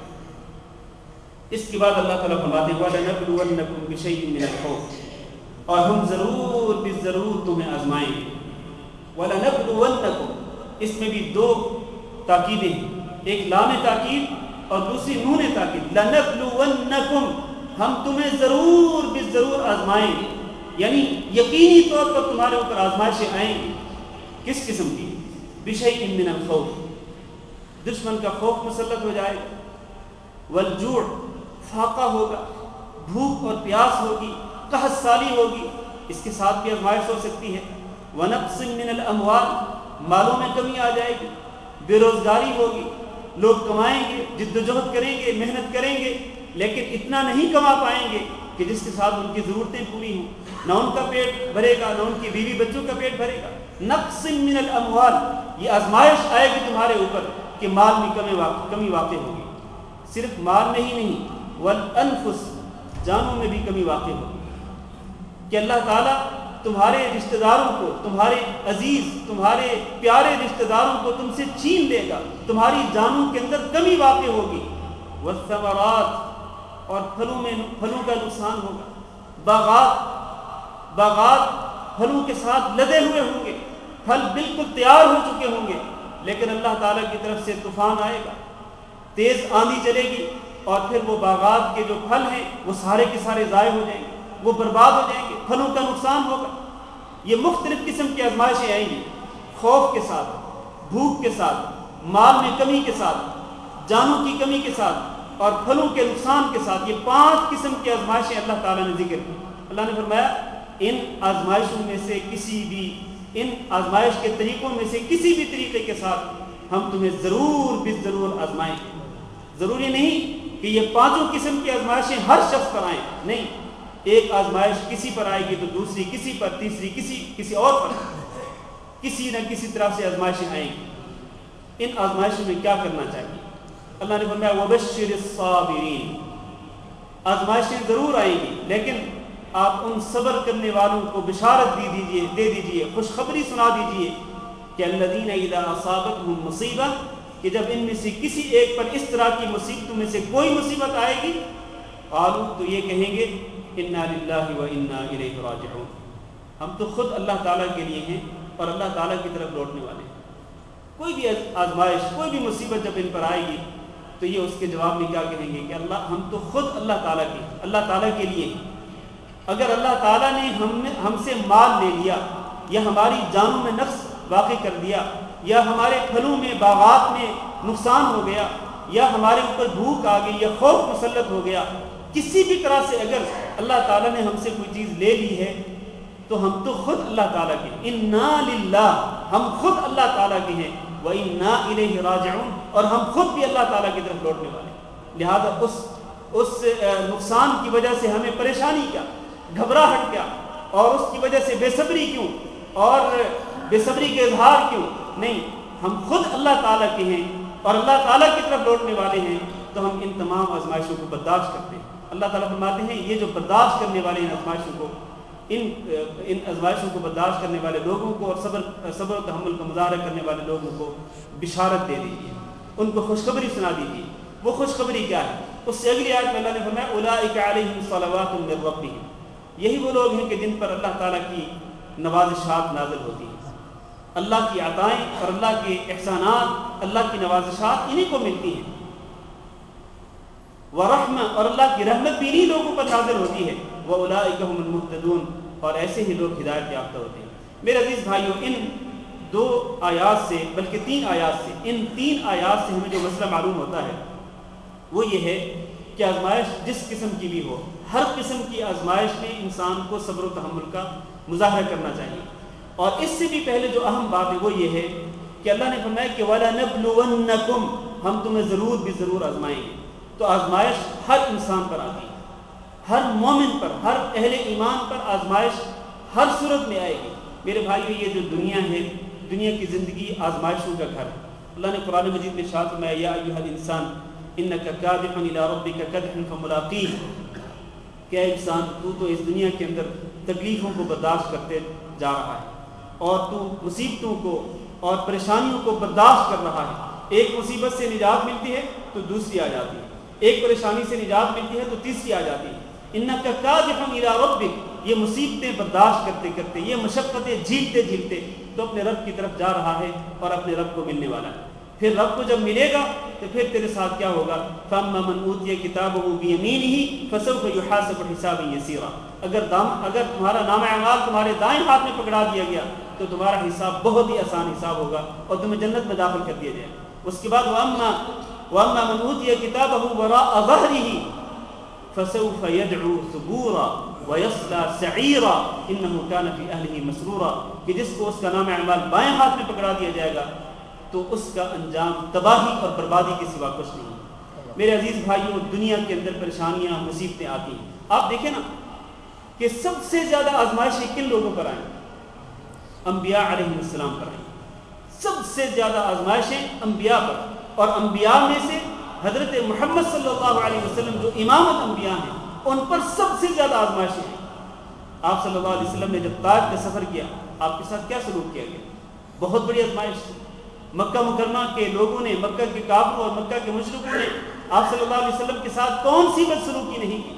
اس کے بعد اللہ تعالیٰ فرماتے ہیں وَلَنَبْلُوَنَّكُمْ بِشَيْءٍ مِّنَ الْخَوْفِ، اور ہم ضرور ضرور تمہیں آزمائیں گے۔ وَلَنَبْلُوَنَّكُمْ، اس میں بھی دو تاکیدیں ہیں، ایک لام تاکید اور دوسری نون تاکید۔ لَنَبْلُوَنَّكُمْ، ہم تمہیں ضرور آزمائیں گے، یعنی یقینی طور پر تمہارے اوپر آزمائشیں آئیں گی۔ کس قسم کی؟ بِشَيْءٍ مِّنَ الْخَوْفِ، دشمن کا خوف مسلط ہو جائے گا، والجوع، فاقہ ہوگا، بھوک اور پیاس ہوگی، قحط سالی ہوگی، اس کے ساتھ بھی آزمائش ہو سکتی ہے۔ ونقص من الاموال، مالوں میں کمی آ جائے گی، بے روزگاری ہوگی، لوگ کمائیں گے، جد و جہد کریں گے، محنت کریں گے، لیکن اتنا نہیں کما پائیں گے کہ جس کے ساتھ ان کی ضرورتیں پوری ہوں، نہ ان کا پیٹ بھرے گا، نہ ان کی بیوی بچوں کا پیٹ بھرے گا۔ نقص من الاموال، یہ آزمائش آئے گی تمہارے اوپر کہ مال میں کمی واقع ہوگی، صرف مال میں ہی نہیں، والانفس، جانوں میں بھی کمی واقع ہوگی، کہ اللہ تعالیٰ تمہارے رشتہ داروں کو، تمہارے عزیز، تمہارے پیارے رشتہ داروں کو تم سے چھین لے گا، تمہاری جانوں کے اندر کمی واقع ہوگی۔ والثمرات، اور پھلوں کا نقصان ہوگا، باغات پھلوں کے ساتھ لدے ہوئے ہوں گے، پھل بالکل تیار ہو چکے ہوں گے، لیکن اللہ تعالیٰ کی طرف سے طوفان آئے گا، تیز آندھی چلے گی، اور پھر وہ باغات کے جو پھل ہیں وہ سارے کے سارے ضائع ہو جائیں گے، وہ برباد ہو جائیں گے، پھلوں کا نقصان ہوگا۔ یہ مختلف قسم کی آزمائشیں آئیں گی، خوف کے ساتھ، بھوک کے ساتھ، مال میں کمی کے ساتھ، جانوں کی کمی کے ساتھ، اور پھلوں کے نقصان کے ساتھ۔ یہ 5 قسم کی آزمائشیں اللہ تعالیٰ نے ذکر کی۔ اللہ نے فرمایا ان آزمائشوں میں سے کسی بھی، ان آزمائش کے طریقوں میں سے کسی بھی طریقے کے ساتھ ہم تمہیں ضرور آزمائیں گے۔ ضروری نہیں کہ یہ 5 قسم کی آزمائشیں ہر شخص پر آئیں، نہیں، ایک آزمائش کسی پر آئے گی تو دوسری کسی پر، تیسری کسی اور پر، کسی نہ کسی طرح سے آزمائشیں آئیں گی۔ ان آزمائشوں میں کیا کرنا چاہیے؟ اللہ نے فرمایا وَبَشِّرِ الصَّابِرِينَ، آزمائشیں ضرور آئیں گی، لیکن آپ ان صبر کرنے والوں کو بشارت دے دیجئے، خوشخبری سنا دیجئے کہ الَّذِينَ إِذَا أَصَابَتْهُمْ مُصِيبَةٌ، کہ جب ان میں سے کسی ایک پر اس طرح کی مصیبتوں میں سے کوئی مصیبت آئے گی، قالوا، تو یہ کہیں گے اِنَّا لِلَّهِ وَإِنَّا إِلَيْهِ رَاجِعُونَ، ہم تو خود اللہ تعالیٰ کے لیے ہیں اور اللہ تعالیٰ کی طرف لوٹنے والے ہیں۔ کوئی بھی آزمائش، کوئی بھی مصیبت جب ان پر آئے گی تو یہ اس کے جواب میں کیا کہیں گے کہ ہم تو خود اللہ تعالیٰ کے، اللہ تعالیٰ کے لیے ہیں۔ اگر اللہ تعالیٰ نے ہم سے مال لے لیا، یا ہماری جانوں میں نقص واقع کر دیا، یا ہمارے پھلوں میں، باغات میں نقصان ہو گیا، یا ہمارے اوپر بھوک آ گئی، یا خوف مسلط ہو گیا، کسی بھی طرح سے اگر اللہ تعالیٰ نے ہم سے کوئی چیز لے لی ہے تو ہم تو خود اللہ تعالیٰ کے، اِنَّا لِلَّهِ، ہم خود اللہ تعالیٰ کے ہیں، وَإِنَّا إِلَيْهِ رَاجِعُونَ، اور ہم خود بھی اللہ تعالیٰ کی طرف لوٹنے والے ہیں۔ لہذا اس نقصان کی وجہ سے ہمیں پریشانی کیا، گھبراہٹ کیا، اور اس کی وجہ سے بے صبری کیوں، اور بے صبری کے اظہار کیوں؟ نہیں، ہم خود اللہ تعالیٰ کے ہیں اور اللہ تعالیٰ کی طرف لوٹنے والے ہیں، تو ہم ان تمام آزمائشوں کو برداشت کرتے ہیں۔ اللہ تعالیٰ فرماتے ہیں یہ جو برداشت کرنے والے ان آزمائشوں کو، ان آزمائشوں کو برداشت کرنے والے لوگوں کو، اور صبر و تحمل کا مظاہرہ کرنے والے لوگوں کو بشارت دے دیجیے، ان کو خوشخبری سنا دیجیے۔ وہ خوشخبری کیا ہے؟ اس سے اگلی آیت میں اللہ نے فرمایا اولئک علیہم صلوات من ربہم، یہی وہ لوگ ہیں کہ جن پر اللہ تعالیٰ کی نوازشات نازل ہوتی ہیں، اللہ کی عطائیں اور اللہ کے احسانات، اللہ کی نوازشات انہی کو ملتی ہیں۔ ورحمہ، اور اللہ کی رحمت بھی انہی لوگوں پر نازل ہوتی ہے، وَأُولَٰئِكَ هُمُ الْمُهْتَدُونَ، اور ایسے ہی لوگ ہدایت یافتہ ہوتے ہیں۔ میرے عزیز بھائیو، ان 2 آیات سے، بلکہ 3 آیات سے، ان 3 آیات سے ہمیں جو مسئلہ معلوم ہوتا ہے وہ یہ ہے کہ آزمائش جس قسم کی بھی ہو، ہر قسم کی آزمائش میں انسان کو صبر و تحمل کا مظاہرہ کرنا چاہیے۔ اور اس سے بھی پہلے جو اہم بات ہے وہ یہ ہے کہ اللہ نے فرمایا کہ وَلَنَبْلُوَنَّكُمْ، ہم تمہیں ضرور بھی ضرور آزمائیں گے۔ تو آزمائش ہر انسان پر آتی ہے، ہر مومن پر، ہر اہل ایمان پر آزمائش ہر صورت میں آئے گی۔ میرے بھائیو، یہ جو دنیا ہے، دنیا کی زندگی آزمائشوں کا گھر ہے۔ اللہ نے قرآن مجید میں ارشاد فرمایا یا ایھا الانسان انک کادح الی ربک کدحا فملاقیہ، کہ اے انسان، تو اس دنیا کے اندر تکلیفوں کو برداشت کرتے جا رہا ہے، اور تو مصیبتوں کو اور پریشانیوں کو برداشت کر رہا ہے۔ ایک مصیبت سے نجات ملتی ہے تو دوسری آ جاتی ہے، ایک پریشانی سے نجات ملتی ہے تو تیسری آ جاتی ہے۔ انک کادح الی ربک، یہ مصیبتیں برداشت کرتے کرتے، یہ مشقتیں جھیلتے جھیلتے تو اپنے رب کی طرف جا رہا ہے اور اپنے رب کو ملنے والا ہے۔ پھر رب کو جب ملے گا تو پھر تیرے ساتھ کیا ہوگا؟ فَأَمَّا مَنْ أُوتِيَ كِتَابَهُ بِيَمِينِهِ فَسَوْفَ يُحَاسَبُ حِسَابًا يَسِيرًا، اگر تمہارا نام اعمال تمہارے دائیں ہاتھ میں پکڑا دیا گیا تو تمہارا حساب بہت ہی آسان حساب ہوگا اور تمہیں جنت میں داخل کر دیا جائے گا۔ اس کے بعد وَأَمَّا مَنْ أُوتِيَ كِتَابَهُ وَرَاءَ ظَهْرِهِ فَسَوْفَ يَدْعُو ثُبُورًا وَيَصْلَىٰ سَعِيرًا إِنَّهُ كَانَ فِي أَهْلِهِ مَسْرُورًا، کہ جس کو اس کا نام اعمال بائیں ہاتھ میں پکڑا دیا جائے گا تو اس کا انجام تباہی اور بربادی کے سوا کچھ نہیں۔ میرے عزیز بھائیوں، دنیا کے اندر پریشانیاں، مصیبتیں آتی ہیں۔ آپ دیکھیں نا کہ سب سے زیادہ آزمائشیں کن لوگوں پر آئیں؟ انبیاء علیہ السلام پر آئیں۔ سب سے زیادہ آزمائشیں انبیاء پر، اور انبیاء میں سے حضرت محمد صلی اللہ علیہ وسلم جو امامت انبیاء ہیں، ان پر سب سے زیادہ آزمائشیں ہیں۔ آپ صلی اللہ علیہ وسلم نے جب طائف کا سفر کیا، آپ کے ساتھ کیا سلوک کیا گیا؟ بہت بڑی آزمائش تھی۔ مکہ مکرمہ کے لوگوں نے، مکہ کے کافروں اور مکہ کے مشرکوں نے آپ صلی اللہ علیہ وسلم کے ساتھ کون سی بدسلوکی نہیں کی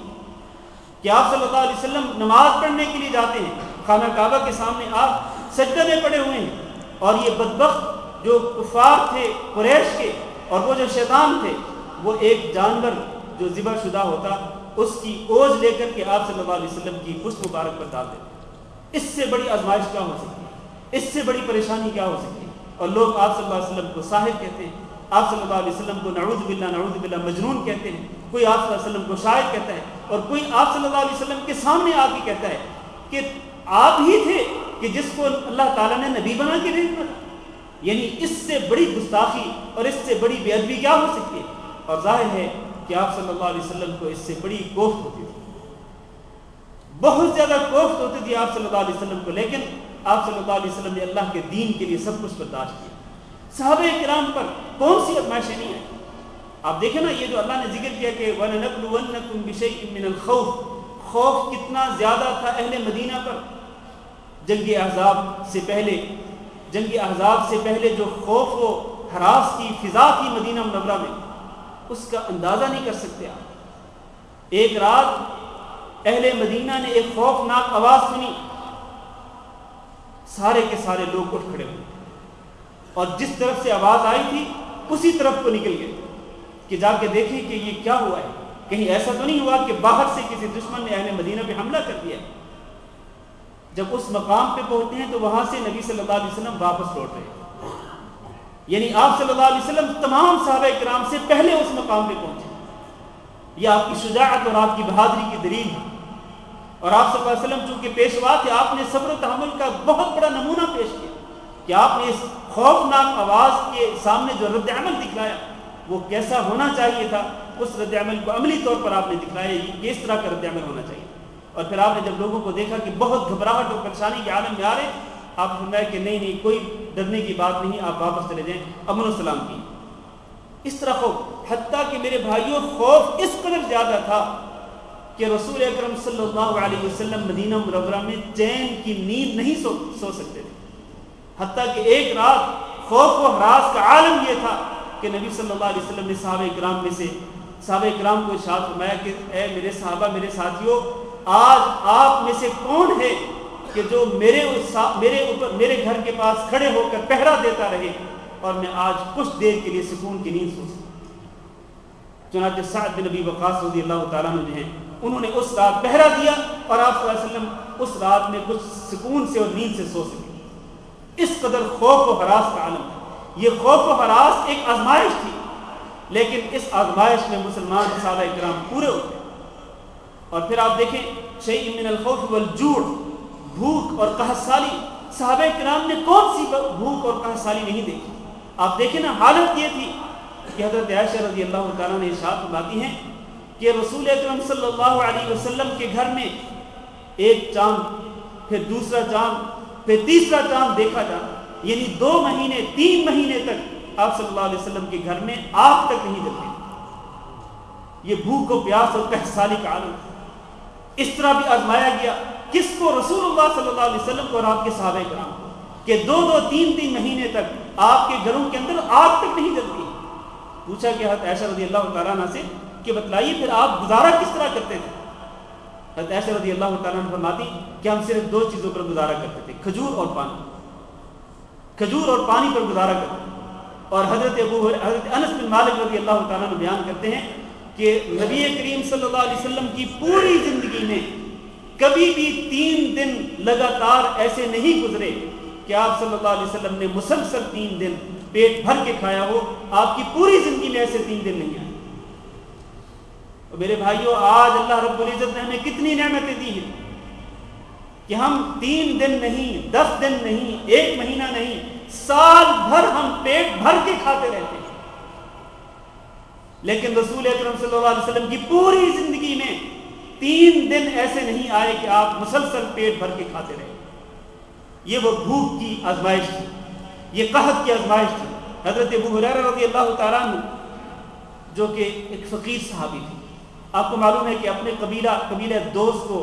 کہ آپ صلی اللہ علیہ وسلم نماز پڑھنے کے لیے جاتے ہیں، خانہ کعبہ کے سامنے آپ سجدے میں پڑے ہوئے ہیں، اور یہ بدبخت جو کفار تھے قریش کے اور وہ جو شیطان تھے، وہ ایک جانور جو ذبح شدہ ہوتا اس کی اوز لے کر کے آپ صلی اللہ علیہ وسلم کی پشت مبارک پر ڈال دیتے۔ اس سے بڑی آزمائش کیا ہو سکتی ہے؟ اس سے بڑی پریشانی کیا ہو سکتی ہے؟ اور لوگ آپ صلی اللہ علیہ وسلم کو ساحر کہتے ہیں، آپ صلی اللہ علیہ وسلم کو نعوذ باللہ مجنون کہتے ہیں، کوئی آپ صلی اللہ علیہ وسلم کو شاعر کہتا ہے، اور کوئی آپ صلی اللہ علیہ وسلم کے سامنے آ کے کہتا ہے کہ آپ ہی تھے کہ جس کو اللہ تعالیٰ نے نبی بنا کے بھیجا تھا۔ یعنی اس سے بڑی گستاخی اور اس سے بڑی بے ادبی کیا ہو سکتی ہے؟ اور ظاہر ہے کہ آپ صلی اللہ علیہ وسلم کو اس سے بڑی کوفت ہوتی تھی، بہت زیادہ کوفت ہوتی تھی آپ صلی اللہ علیہ وسلم کو، لیکن آپ صلی اللہ علیہ وسلم نے اللہ کے دین کے لیے سب کچھ برداشت کیا۔ صحابہ کرام پر کون سی آزمائشیں نہیں آئی؟ آپ دیکھیں نا، یہ جو اللہ نے ذکر کیا کہ وَلَنَبْلُوَنَّكُمْ بِشَيْءٍ مِّنَ الْخَوْفِ، خوف کتنا زیادہ تھا اہل مدینہ پر۔ جنگ احزاب سے پہلے جو خوف و ہراس کی فضا تھی مدینہ منورہ میں، اس کا اندازہ نہیں کر سکتے آپ۔ ایک رات اہل مدینہ نے ایک خوفناک آواز سنی، سارے کے سارے لوگ اٹھ کھڑے ہوئے اور جس طرف سے آواز آئی تھی اسی طرف کو نکل گئے کہ جا کے دیکھیں کہ یہ کیا ہوا ہے، کہیں ایسا تو نہیں ہوا کہ باہر سے کسی دشمن نے اہل مدینہ پہ حملہ کر دیا۔ جب اس مقام پہ پہنچتے ہیں تو وہاں سے نبی صلی اللہ علیہ وسلم واپس لوٹ رہے ہیں، یعنی آپ صلی اللہ علیہ وسلم تمام صحابہ کرام سے پہلے اس مقام پہ پہنچے۔ یہ آپ کی شجاعت اور آپ کی بہادری کی دلیل ہے۔ اور آپ صلی اللہ علیہ وسلم چونکہ پیشوا تھے، آپ نے صبر و تحمل کا بہت بڑا نمونہ پیش کیا کہ آپ نے اس خوفناک آواز کے سامنے جو رد عمل دکھلایا وہ کیسا ہونا چاہیے تھا، اس رد عمل کو عملی طور پر آپ نے دکھلایا، یہ کس طرح کا رد عمل ہونا چاہیے۔ اور پھر آپ نے جب لوگوں کو دیکھا کہ بہت گھبراہٹ اور پریشانی کے عالم میں آ رہے، آپ فرمایا کہ نہیں کوئی ڈرنے کی بات نہیں، آپ واپس چلے جائیں، امن و سلام کی۔ اس طرح خوف، حتیٰ کہ میرے بھائیوں خوف اس قدر زیادہ تھا کہ رسول اکرم صلی اللہ علیہ وسلم مدینہ منورہ میں چین کی نیند نہیں سو سکتے تھے، حتیٰ کہ ایک رات خوف و ہراس کا عالم یہ تھا کہ نبی صلی اللہ علیہ وسلم نے صحابہ کرام کو ارشاد فرمایا کہ اے میرے صحابہ، میرے ساتھیوں، آج آپ میں سے کون ہے کہ جو میرے گھر کے پاس کھڑے ہو کر پہرا دیتا رہے اور میں آج کچھ دیر کے لیے سکون کی نیند سو سکوں۔ چنانچہ سعد بن ابی وقاص رضی اللہ تعالیٰ عنہ جو ہیں انہوں نے اس رات پہرا دیا اور آپ صلی اللہ علیہ وسلم اس رات میں کچھ سکون سے اور نیند سے سو سکے۔ اس قدر خوف و ہراس کا عالم ہے۔ یہ خوف و ہراس ایک آزمائش تھی، لیکن اس آزمائش میں مسلمان صحابہ کرام پورے ہوتے ہیں۔ اور پھر آپ دیکھیں شیء من الخوف والجوع، بھوک اور قحط سالی، صحابہ کرام نے کون سی بھوک اور قحط سالی نہیں دیکھی؟ آپ دیکھیں نا، حالت یہ تھی کہ حضرت عائشہ رضی اللہ تعالیٰ نے ارشاد فرماتی ہیں کہ رسول اکرم صلی اللہ علیہ وسلم کے گھر میں ایک چاند، پھر دوسرا چاند، پھر تیسرا چاند دیکھا جاتا، یعنی 2 مہینے 3 مہینے تک آپ صلی اللہ علیہ وسلم کے گھر میں آگ تک نہیں جلتی۔ یہ بھوک و پیاس اور قحط سالی کا عالم ہے۔ اس طرح بھی آزمایا گیا کس کو؟ رسول اللہ صلی اللہ علیہ وسلم کو اور آپ کے صحابہ کرام کو، کہ 2 3 مہینے تک آپ کے گھروں کے اندر آگ تک نہیں جلتی۔ پوچھا کہ حضرت عائشہ رضی اللہ تعالیٰ عنہ سے کہ بتلائیے پھر آپ گزارا کس طرح کرتے تھے؟ حضرت عائشہ رضی اللہ تعالیٰ عنہ فرماتی کہ ہم صرف 2 چیزوں پر گزارا کرتے تھے، کھجور اور پانی، کھجور اور پانی پر گزارا کرتے تھے۔ اور حضرت انس بن مالک رضی اللہ تعالیٰ عنہ بیان کرتے ہیں کہ نبی کریم صلی اللہ علیہ وسلم کی پوری زندگی میں کبھی بھی 3 دن لگاتار ایسے نہیں گزرے کہ آپ صلی اللہ علیہ وسلم نے مسلسل 3 دن پیٹ بھر کے کھایا ہو۔ آپ کی پوری زندگی میں ایسے 3 دن نہیں آئے۔ اور میرے بھائیوں، آج اللہ رب العزت نے ہمیں کتنی نعمتیں دی ہیں کہ ہم 3 دن نہیں، 10 دن نہیں، 1 مہینہ نہیں، سال بھر ہم پیٹ بھر کے کھاتے رہتے ہیں۔ لیکن رسول اکرم صلی اللہ علیہ وسلم کی پوری زندگی میں 3 دن ایسے نہیں آئے کہ آپ مسلسل پیٹ بھر کے کھاتے رہے۔ یہ وہ بھوک کی آزمائش تھی، یہ قحط کی آزمائش تھی۔ حضرت ابو ہریرہ رضی اللہ تعالیٰ عنہ جو کہ ایک فقیر صحابی تھے، آپ کو معلوم ہے کہ اپنے قبیلہ دوست کو،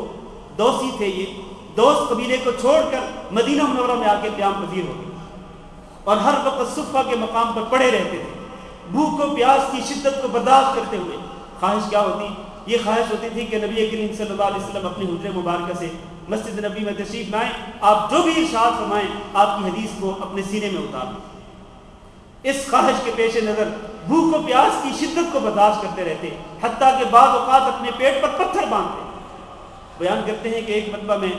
دوسی تھے یہ، دوست قبیلے کو چھوڑ کر مدینہ منورہ میں آ کے قیام پذیر ہو گئے اور ہر وقت صفہ کے مقام پر پڑے رہتے تھے، بھوک و پیاس کی شدت کو برداشت کرتے ہوئے۔ خواہش کیا ہوتی؟ یہ خواہش ہوتی تھی کہ نبی کریم صلی اللہ علیہ وسلم اپنے حجرے مبارکہ سے مسجد نبی میں تشریف لائیں، آپ جو بھی ارشاد فرمائیں آپ کی حدیث کو اپنے سینے میں اتار لیں۔ اس خواہش کے پیش نظر بھوک و پیاس کی شدت کو برداشت کرتے رہتے، حتیٰ کہ بعض اوقات اپنے پیٹ پر پتھر باندھتے۔ بیان کرتے ہیں کہ ایک مرتبہ میں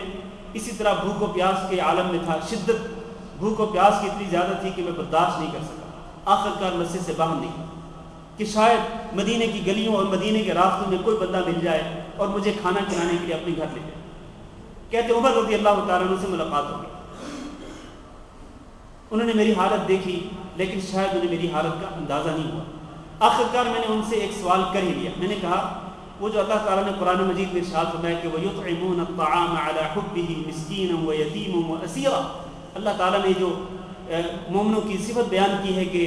اسی طرح بھوک و پیاس کے عالم میں تھا، شدت بھوک و پیاس کی اتنی زیادہ تھی کہ میں برداشت نہیں کر سکا، آخر کار مسجد سے باہر نکلا کہ شاید مدینے کی گلیوں اور مدینے کے راستوں میں کوئی بندہ مل جائے اور مجھے کھانا کھلانے کے لیے اپنے گھر لے جائے۔ کہتے عمر رضی اللہ تعالیٰ عنہ سے ملاقات ہو گئی، انہوں نے میری حالت دیکھی لیکن شاید انہیں میری حالت کا اندازہ نہیں ہوا۔ آخر کار میں نے ان سے ایک سوال کر ہی لیا، میں نے کہا وہ جو اللہ تعالیٰ نے قرآن مجید میں ارشاد فرمایا کہ وَيُطْعِمُونَ الطَّعَامَ عَلَى حُبِّهِ مِسْكِينًا وَيَتِيمًا وَأَسِيرًا، اللہ تعالیٰ نے جو مومنوں کی صفت بیان کی ہے کہ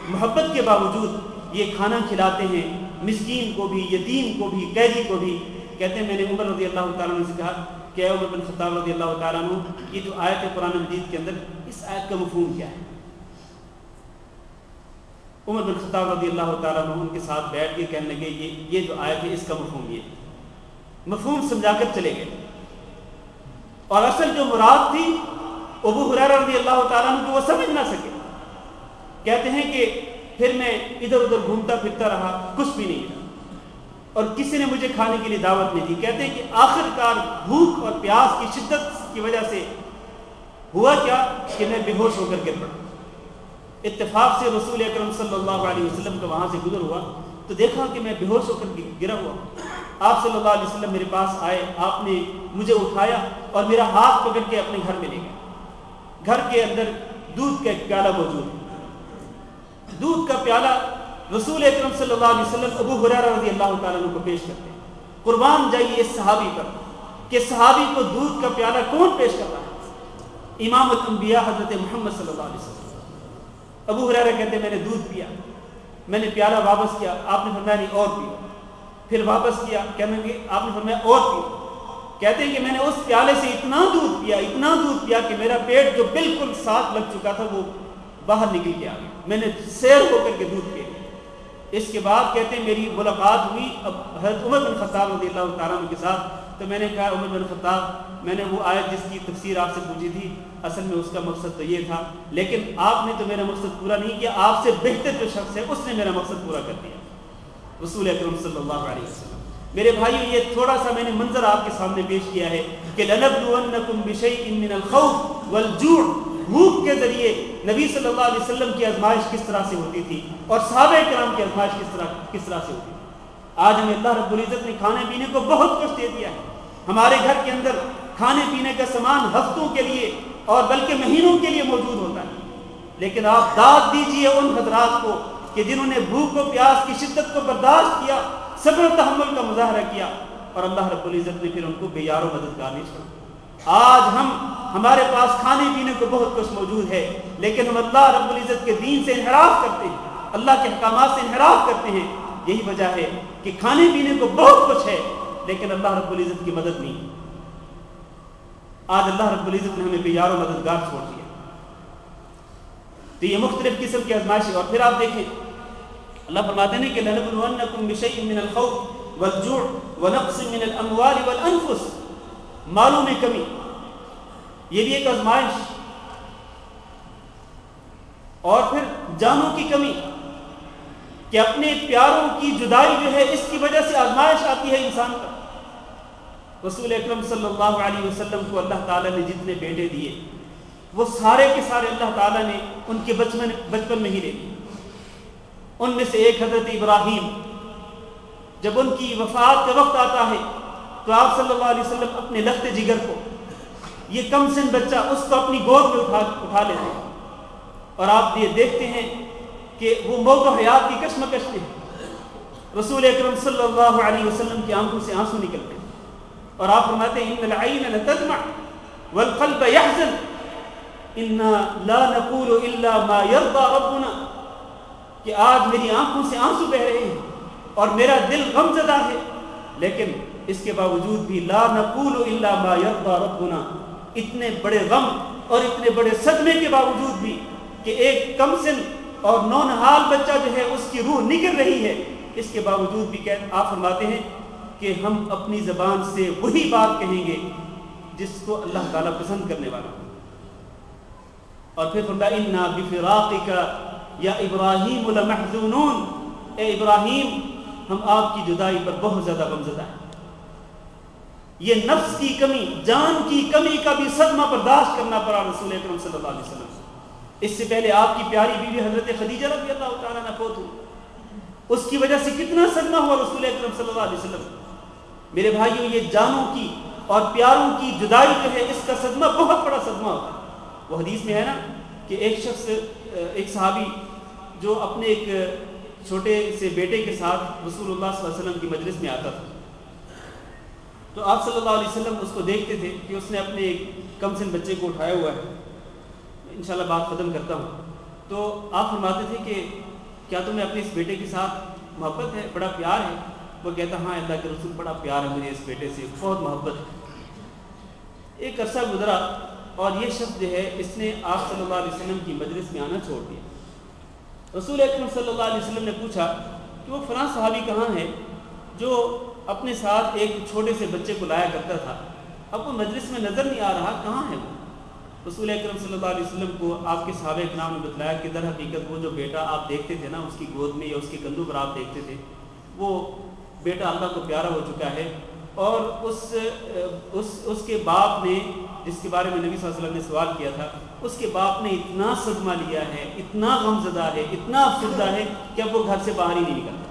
محبت کے باوجود یہ کھانا کھلاتے ہیں مسکین کو بھی، یتیم کو بھی، قیدی کو بھی۔ کہتے ہیں میں نے عمر رضی اللہ تعالیٰ عنہ سے کہا کہ عمر بن خطاب رضی اللہ تعالیٰ عنہ، یہ جو آیت ہے قرآن مجید کے اندر، اس آیت کا مفہوم کیا ہے؟ عمر بن خطاب رضی اللہ تعالیٰ عنہ ان کے ساتھ بیٹھ کے کہنے لگے یہ جو آیت ہے اس کا مفہوم یہ، مفہوم سمجھا کر چلے گئے۔ اور اصل جو مراد تھی ابو ہریرہ رضی اللہ تعالیٰ عنہ کو وہ سمجھ نہ سکے۔ کہتے ہیں کہ پھر میں ادھر ادھر گھومتا پھرتا رہا، کچھ بھی نہیں ملا اور کسی نے مجھے کھانے کے لیے دعوت نہیں دی۔ کہتے ہیں کہ آخر کار بھوک اور پیاس کی شدت کی وجہ سے ہوا کیا کہ میں بے ہوش ہو کر گر پڑا۔ اتفاق سے رسول اکرم صلی اللہ علیہ وسلم کا وہاں سے گزر ہوا تو دیکھا کہ میں بے ہوش ہو کر گرا ہوا۔ آپ صلی اللہ علیہ وسلم میرے پاس آئے، آپ نے مجھے اٹھایا اور میرا ہاتھ پکڑ کے اپنے گھر میں لے گئے۔ گھر کے اندر دودھ کا ایک پیالہ موجود ہے، دودھ کا پیالہ رسول اکرم صلی اللہ علیہ وسلم ابو ہریرہ رضی اللہ تعالیٰ عنہ کو پیش کرتے ہیں۔ قربان جائیے اس صحابی پر کہ صحابی کو دودھ کا پیالہ کون پیش کر رہا ہے؟ امام الانبیاء حضرت محمد صلی اللہ علیہ وسلم۔ ابو ہریرہ کہتے ہیں میں نے دودھ پیا، میں نے پیالہ واپس کیا، آپ نے فرمایا نہیں اور پیو، پھر واپس کیا، کہنے لگے آپ نے فرمایا اور پیو۔ کہتے ہیں کہ میں نے اس پیالے سے اتنا دودھ پیا کہ میرا پیٹ جو بالکل ساتھ لگ چکا تھا وہ باہر نکل کے آ گیا، میں نے سیر ہو کر کے دودھ پیا۔ اس کے بعد کہتے ہیں میری ملاقات ہوئی اب حضرت عمر بن خطاب رضی اللہ تعالیٰ عنہ کے ساتھ، تو میں نے کہا عمر بن خطاب میں نے وہ آیت جس کی تفسیر آپ سے پوچھی تھی اصل میں اس کا مقصد تو یہ تھا، لیکن آپ نے تو میرا مقصد پورا نہیں کیا، آپ سے بہتر جو شخص ہے اس نے میرا مقصد پورا کر دیا۔ رسول اکرم صلی اللہ علیہ وسلم۔ میرے بھائیو، یہ تھوڑا سا میں نے منظر آپ کے سامنے پیش کیا ہے کہ لَنَبْلُوَنَّكُمْ بِشَيْءٍ مِّنَ الْخَوْفِ وَالْجُوعِ، بھوک کے ذریعے نبی صلی اللہ علیہ وسلم کی آزمائش کس طرح سے ہوتی تھی اور صحابہ کرام کی آزمائش کس طرح سے ہوتی تھی۔ آج ہمیں اللہ رب العزت نے کھانے پینے کو بہت کچھ دے دیا ہے، ہمارے گھر کے اندر کھانے پینے کا سامان ہفتوں کے لیے اور بلکہ مہینوں کے لیے موجود ہوتا ہے، لیکن آپ داد دیجئے ان حضرات کو کہ جنہوں نے بھوک و پیاس کی شدت کو برداشت کیا، صبر و تحمل کا مظاہرہ کیا، اور اللہ رب العزت نے پھر ان کو بے یار و مددگار نہیں چھوڑا۔ آج ہمارے پاس کھانے پینے کو بہت کچھ موجود ہے، لیکن ہم اللہ رب العزت کے دین سے انحراف کرتے ہیں، اللہ کے احکامات سے انحراف کرتے ہیں۔ یہی وجہ ہے کہ کھانے پینے کو بہت کچھ ہے لیکن اللہ رب العزت کی مدد نہیں۔ آج اللہ رب العزت نے ہمیں بے یار و مددگار چھوڑ دیا۔ تو یہ مختلف قسم کی آزمائش ہے۔ اور پھر آپ دیکھیں اللہ فرماتے ہیں کہ لَنَبْلُوَنَّكُمْ بِشَيْءٍ مِّنَ الْخَوْفِ وَالْجُوعِ وَنَقْصٍ مِّنَ الْأَمْوَالِ وَالْأَنفُسِ، مالوں میں کمی، یہ بھی ایک آزمائش، اور پھر جانوں کی کمی کہ اپنے پیاروں کی جدائی جو ہے اس کی وجہ سے آزمائش آتی ہے انسان کا۔ رسول اکرم صلی اللہ علیہ وسلم کو اللہ تعالیٰ نے جتنے بیٹے دیے وہ سارے کے سارے اللہ تعالیٰ نے ان کے بچپن میں ہی لے لیے۔ ان میں سے ایک حضرت ابراہیم، جب ان کی وفات کا وقت آتا ہے تو آپ صلی اللہ علیہ وسلم اپنے لخت جگر کو، یہ کم سن بچہ، اس کو اپنی گود میں اٹھا لیتے ہیں، اور آپ یہ دیکھتے ہیں کہ وہ موت و حیات کی کشمکش میں رسول اکرم صلی اللہ علیہ وسلم کی آنکھوں سے آنسو نکلتے ہیں، اور آپ فرماتے ہیں ان العین لتدمع والقلب يحزن انا لا نقول الا ما يرضى ربنا، کہ آج میری آنکھوں سے آنسو بہ رہے ہیں اور میرا دل غم زدہ ہے، لیکن اس کے باوجود بھی لا نقول الا ما يرضى ربنا، اتنے بڑے غم اور اتنے بڑے صدمے کے باوجود بھی کہ ایک کم سن اور نونہال بچہ جو ہے اس کی روح نکل رہی ہے، اس کے باوجود بھی آپ فرماتے ہیں کہ ہم اپنی زبان سے وہی بات کہیں گے جس کو اللہ تعالیٰ پسند کرنے والا ہو۔ اور پھر فرمایا انا بفراقک یا ابراہیم لمحزونون، اے ابراہیم ہم آپ کی جدائی پر بہت زیادہ غمزدہ ہیں۔ یہ نفس کی کمی، جان کی کمی کا بھی صدمہ برداشت کرنا پڑا رسول اکرم صلی اللہ علیہ وسلم۔ اس سے پہلے آپ کی پیاری بیوی حضرت خدیجہ رضی اللہ تعالیٰ عنہا فوت ہوئی، اس کی وجہ سے کتنا صدمہ ہوا رسول اکرم صلی اللہ علیہ وسلم۔ میرے بھائیوں، یہ جانوں کی اور پیاروں کی جدائی جو ہے اس کا صدمہ بہت بڑا صدمہ ہوتا ہے۔ وہ حدیث میں ہے نا کہ ایک شخص، ایک صحابی جو اپنے ایک چھوٹے سے بیٹے کے ساتھ رسول اللہ صلی اللہ علیہ وسلم کی مجلس میں آتا تھا، تو آپ صلی اللہ علیہ وسلم اس کو دیکھتے تھے کہ اس نے اپنے ایک کم سن بچے کو اٹھایا ہوا ہے۔ انشاءاللہ بات ختم کرتا ہوں۔ تو آپ فرماتے تھے کہ کیا تمہیں اپنے اس بیٹے کے ساتھ محبت ہے، بڑا پیار ہے؟ وہ کہتا ہاں اللہ کے رسول بڑا پیار ہے مجھے اس بیٹے سے، بہت محبت ہے۔ ایک عرصہ گزرا اور یہ شخص جو ہے اس نے آپ صلی اللہ علیہ وسلم کی مجلس میں آنا چھوڑ دیا۔ رسول اکرم صلی اللہ علیہ وسلم نے پوچھا کہ وہ فلاں صحابی کہاں ہے جو اپنے ساتھ ایک چھوٹے سے بچے کو لایا کرتا تھا، اب وہ مجلس میں نظر نہیں آ رہا، کہاں ہے وہ؟ رسول اکرم صلی اللہ علیہ وسلم کو آپ کے صحابہ کرام نے بتلایا کہ در حقیقت وہ جو بیٹا آپ دیکھتے تھے نا اس کی گود میں یا اس کے کندھوں پر آپ دیکھتے تھے، وہ بیٹا اللہ کو پیارا ہو چکا ہے، اور اس کے باپ نے، جس کے بارے میں نبی صلی اللہ علیہ وسلم نے سوال کیا تھا، اس کے باپ نے اتنا صدمہ لیا ہے، اتنا غمزدہ ہے، اتنا افسردہ ہے کہ اب وہ گھر سے باہر ہی نہیں نکلتا۔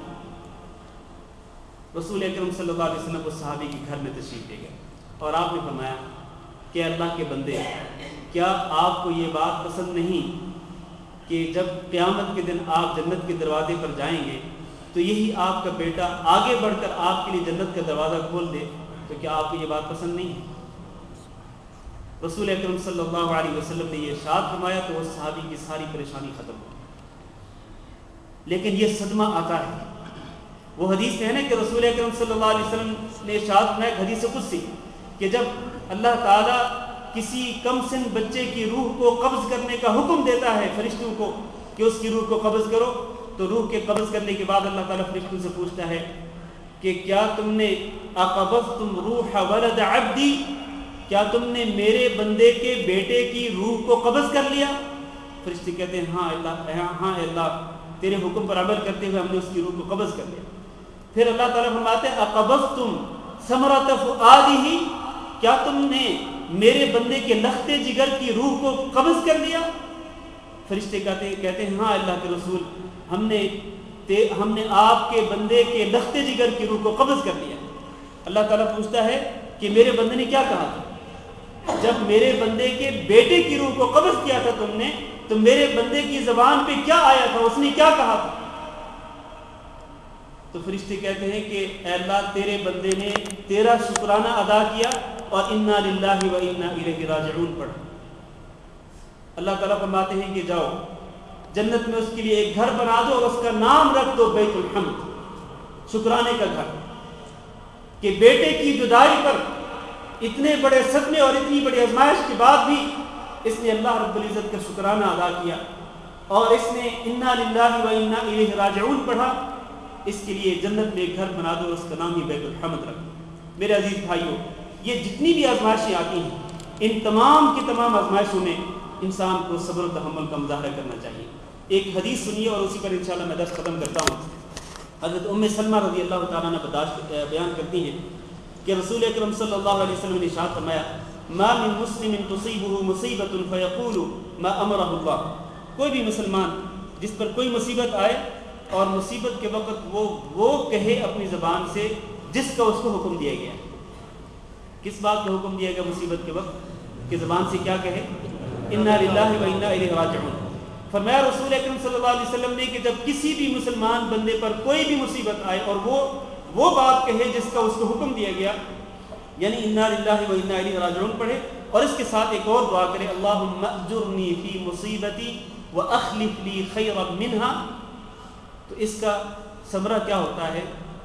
رسول اکرم صلی اللہ علیہ وسلم اس صحابی کے گھر میں تشریف لے گئے اور آپ نے فرمایا کہ اللہ کے بندے، کیا آپ کو یہ بات پسند نہیں کہ جب قیامت کے دن آپ جنت کے دروازے پر جائیں گے تو یہی آپ کا بیٹا آگے بڑھ کر آپ کے لیے جنت کا دروازہ کھول دے، تو کیا آپ کو یہ بات پسند نہیں ہے؟ رسول اکرم صلی اللہ علیہ وسلم نے یہ ارشاد فرمایا تو اس صحابی کی ساری پریشانی ختم ہو گئی۔ لیکن یہ صدمہ آتا ہے، وہ حدیث میں ہے نا کہ رسول اکرم صلی اللہ علیہ وسلم نے ارشاد فرمایا، حدیث قدسی، کہ جب اللہ تعالیٰ کسی کم سن بچے کی روح کو قبض کرنے کا حکم دیتا ہے فرشتوں کو کہ اس کی روح کو قبض کرو، تو روح کے قبض کرنے کے بعد اللہ تعالیٰ فرشتوں سے پوچھتا ہے کہ کیا تم نے اقبضتم روح ولد عبدی، کیا تم نے میرے بندے کے بیٹے کی روح کو قبض کر لیا؟ فرشتے کہتے ہیں ہاں اللہ، ہاں اللہ، تیرے حکم پر عمل کرتے ہوئے ہم نے اس کی روح کو قبض کر لیا۔ پھر اللہ تعالیٰ فرماتے ہیں اقبضتم ثمرۃ فؤادہ، کیا تم نے میرے بندے کے لختے جگر کی روح کو قبض کر لیا؟ فرشتے کہتے ہیں ہاں اللہ کے رسول، ہم نے آپ کے بندے کے لختے جگر کی روح کو قبض کر لیا۔ اللہ تعالیٰ پوچھتا ہے کہ میرے بندے نے کیا کہا تھا؟ جب میرے بندے کے بیٹے کی روح کو قبض کیا تھا تم نے، تو میرے بندے کی زبان پہ کیا آیا تھا، اس نے کیا کہا تھا؟ تو فرشتے کہتے ہیں کہ اے اللہ، تیرے بندے نے تیرا شکرانہ ادا کیا اور انا للہ و انا الیہ راجعون پڑھا۔ اللہ تعالیٰ فرماتے ہیں کہ جاؤ جنت میں اس کے لیے ایک گھر بنا دو اور اس کا نام رکھ دو بیت الحمد، شکرانے کا گھر، کہ بیٹے کی جدائی پر اتنے بڑے صدمے اور اتنی بڑی آزمائش کے بعد بھی اس نے اللہ رب العزت کا شکرانہ ادا کیا اور اس نے انا للہ و انا الیہ راجعون پڑھا۔ اس کے لیے جنت میں ایک گھر بنا دو اور اس کا نام ہی بیت الحمد رکھ دو۔ میرے عزیز بھائیوں، یہ جتنی بھی آزمائشیں آتی ہیں، ان تمام کی تمام آزمائشوں میں انسان کو صبر و تحمل کا مظاہرہ کرنا چاہیے۔ ایک حدیث سنیے اور اسی پر انشاءاللہ میں درس ختم کرتا ہوں۔ حضرت ام سلمہ رضی اللہ تعالیٰ عنہ بیان کرتی ہیں کہ رسول اکرم صلی اللہ علیہ وسلم نے ارشاد فرمایا ما من مسلم تصیبہ مصیبۃ فیقول ما امرہ اللہ، کوئی بھی مسلمان جس پر کوئی مصیبت آئے اور مصیبت کے وقت وہ کہے اپنی زبان سے جس کا اس کو حکم دیا گیا۔ کس بات کا حکم دیا گیا مصیبت کے وقت؟ کہ زبان سے کیا کہے؟ انا للہ و انا الیہ راجعون۔ فرمایا رسول اکرم صلی اللہ علیہ وسلم نے کہ جب کسی بھی مسلمان بندے پر کوئی بھی مصیبت آئے اور وہ بات کہے جس کا اس کو حکم دیا گیا، یعنی انا للہ و انا الیہ راجعون پڑھے، اور اس کے ساتھ ایک اور دعا کرے اللہم اجرنی فی مصیبتی واخلف لی خیرا منہا، تو اس کا ثمرہ کیا ہوتا ہے؟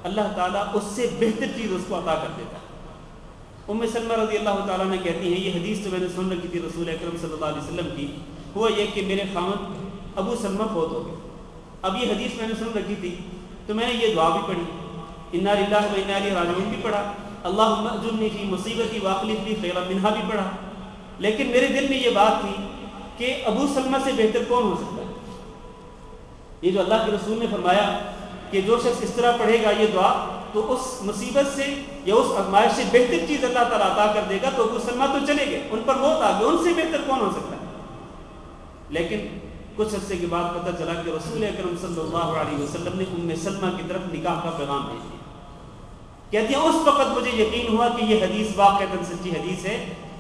اللہ تعالیٰ اس سے بہتر چیز اس کو عطا کر دیتا ہے۔ ام سلمہ رضی اللہ تعالیٰ نے کہتی ہیں یہ حدیث تو میں نے سن رکھی تھی رسول اکرم صلی اللہ علیہ وسلم کی، ہوا یہ کہ میرے خاوند ابو سلمہ فوت ہو گئے۔ اب یہ حدیث میں نے سن رکھی تھی تو میں نے یہ دعا بھی پڑھی، انا للہ و انا الیہ راجعون بھی پڑھا، اللہم اجرنی فی مصیبتی واخلف لی خیرا منہا بھی پڑھا، لیکن میرے دل میں یہ بات تھی کہ ابو سلمہ سے بہتر کون ہو سکتا ہے؟ یہ جو اللہ کے رسول نے فرمایا کہ جو شخص اس طرح پڑھے گا یہ دعا تو اس مصیبت سے یا اس آزمائش سے بہتر چیز اللہ تعالیٰ عطا کر دے گا، تو ابو سلمہ تو چلے گئے، ان پر موت آ گئی، ان سے بہتر کون ہو سکتا ہے؟ لیکن کچھ عرصے کے بعد پتہ چلا کہ رسول اکرم صلی اللہ علیہ وسلم نے ام سلمہ کی طرف نکاح کا پیغام بھیج دیا۔ کہتی ہیں اس وقت مجھے یقین ہوا کہ یہ حدیث واقعتاً سچی حدیث ہے،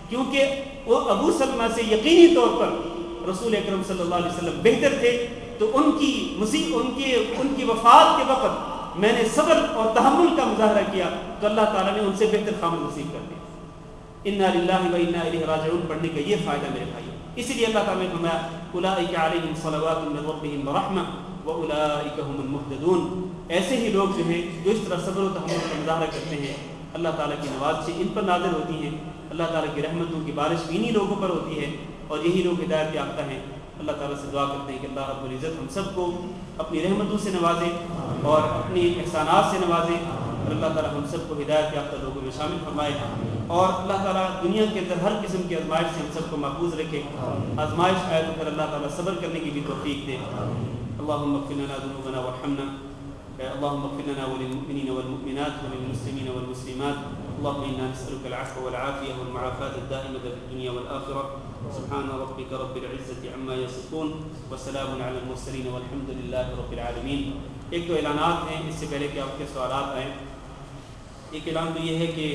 کیونکہ وہ ابو سلمہ سے یقینی طور پر رسول اکرم صلی اللہ علیہ وسلم بہتر تھے، تو ان کی وفات کے وقت میں نے صبر اور تحمل کا مظاہرہ کیا تو اللہ تعالیٰ نے ان سے بہتر خامد نصیب کر دیا۔ انا للہ و انا الیہ راجعون پڑھنے کا یہ فائدہ میرے بھائی، اسی لیے اللہ تعالیٰ نے فرمایا اولئک علیہم صلوات من ربہم ورحمہ واولئک هم المہتدون، ایسے ہی لوگ جو ہیں جو اس طرح صبر و تحمل کا مظاہرہ کرتے ہیں اللہ تعالیٰ کی نوازشیں ان پر نازل ہوتی ہیں، اللہ تعالیٰ کی رحمتوں کی بارش بھی انہی لوگوں پر ہوتی ہے اور یہی لوگ ہدایت یافتہ ہیں۔ اللہ تعالیٰ سے دعا کرتے ہیں کہ اللہ رب العزت ہم سب کو اپنی رحمتوں سے نوازے اور اپنی احسانات سے نوازے، اور اللہ تعالیٰ ہم سب کو ہدایت یافتہ لوگوں میں شامل فرمائے، اور اللہ تعالیٰ دنیا کے اندر ہر قسم کی آزمائش سے ہم سب کو محفوظ رکھے۔ آزمائش آئے تو پھر اللہ تعالیٰ صبر کرنے کی بھی توفیق دے۔ اللہم اغفر لنا ذنوبنا وارحمنا، اللہم اغفر لنا وللمؤمنین والمؤمنات وللمسلمین والمسلمات، اللہم انا نسألک العفو والعافیہ والمعافاة الدائمة في الدنيا والآخرة، سبحان ربك رب العزة عما يصفون وسلام على المرسلين والحمد لله رب العالمين۔ ایک دو اعلانات ہیں اس سے پہلے کہ آپ کے سوالات آئیں۔ ایک اعلان تو یہ ہے کہ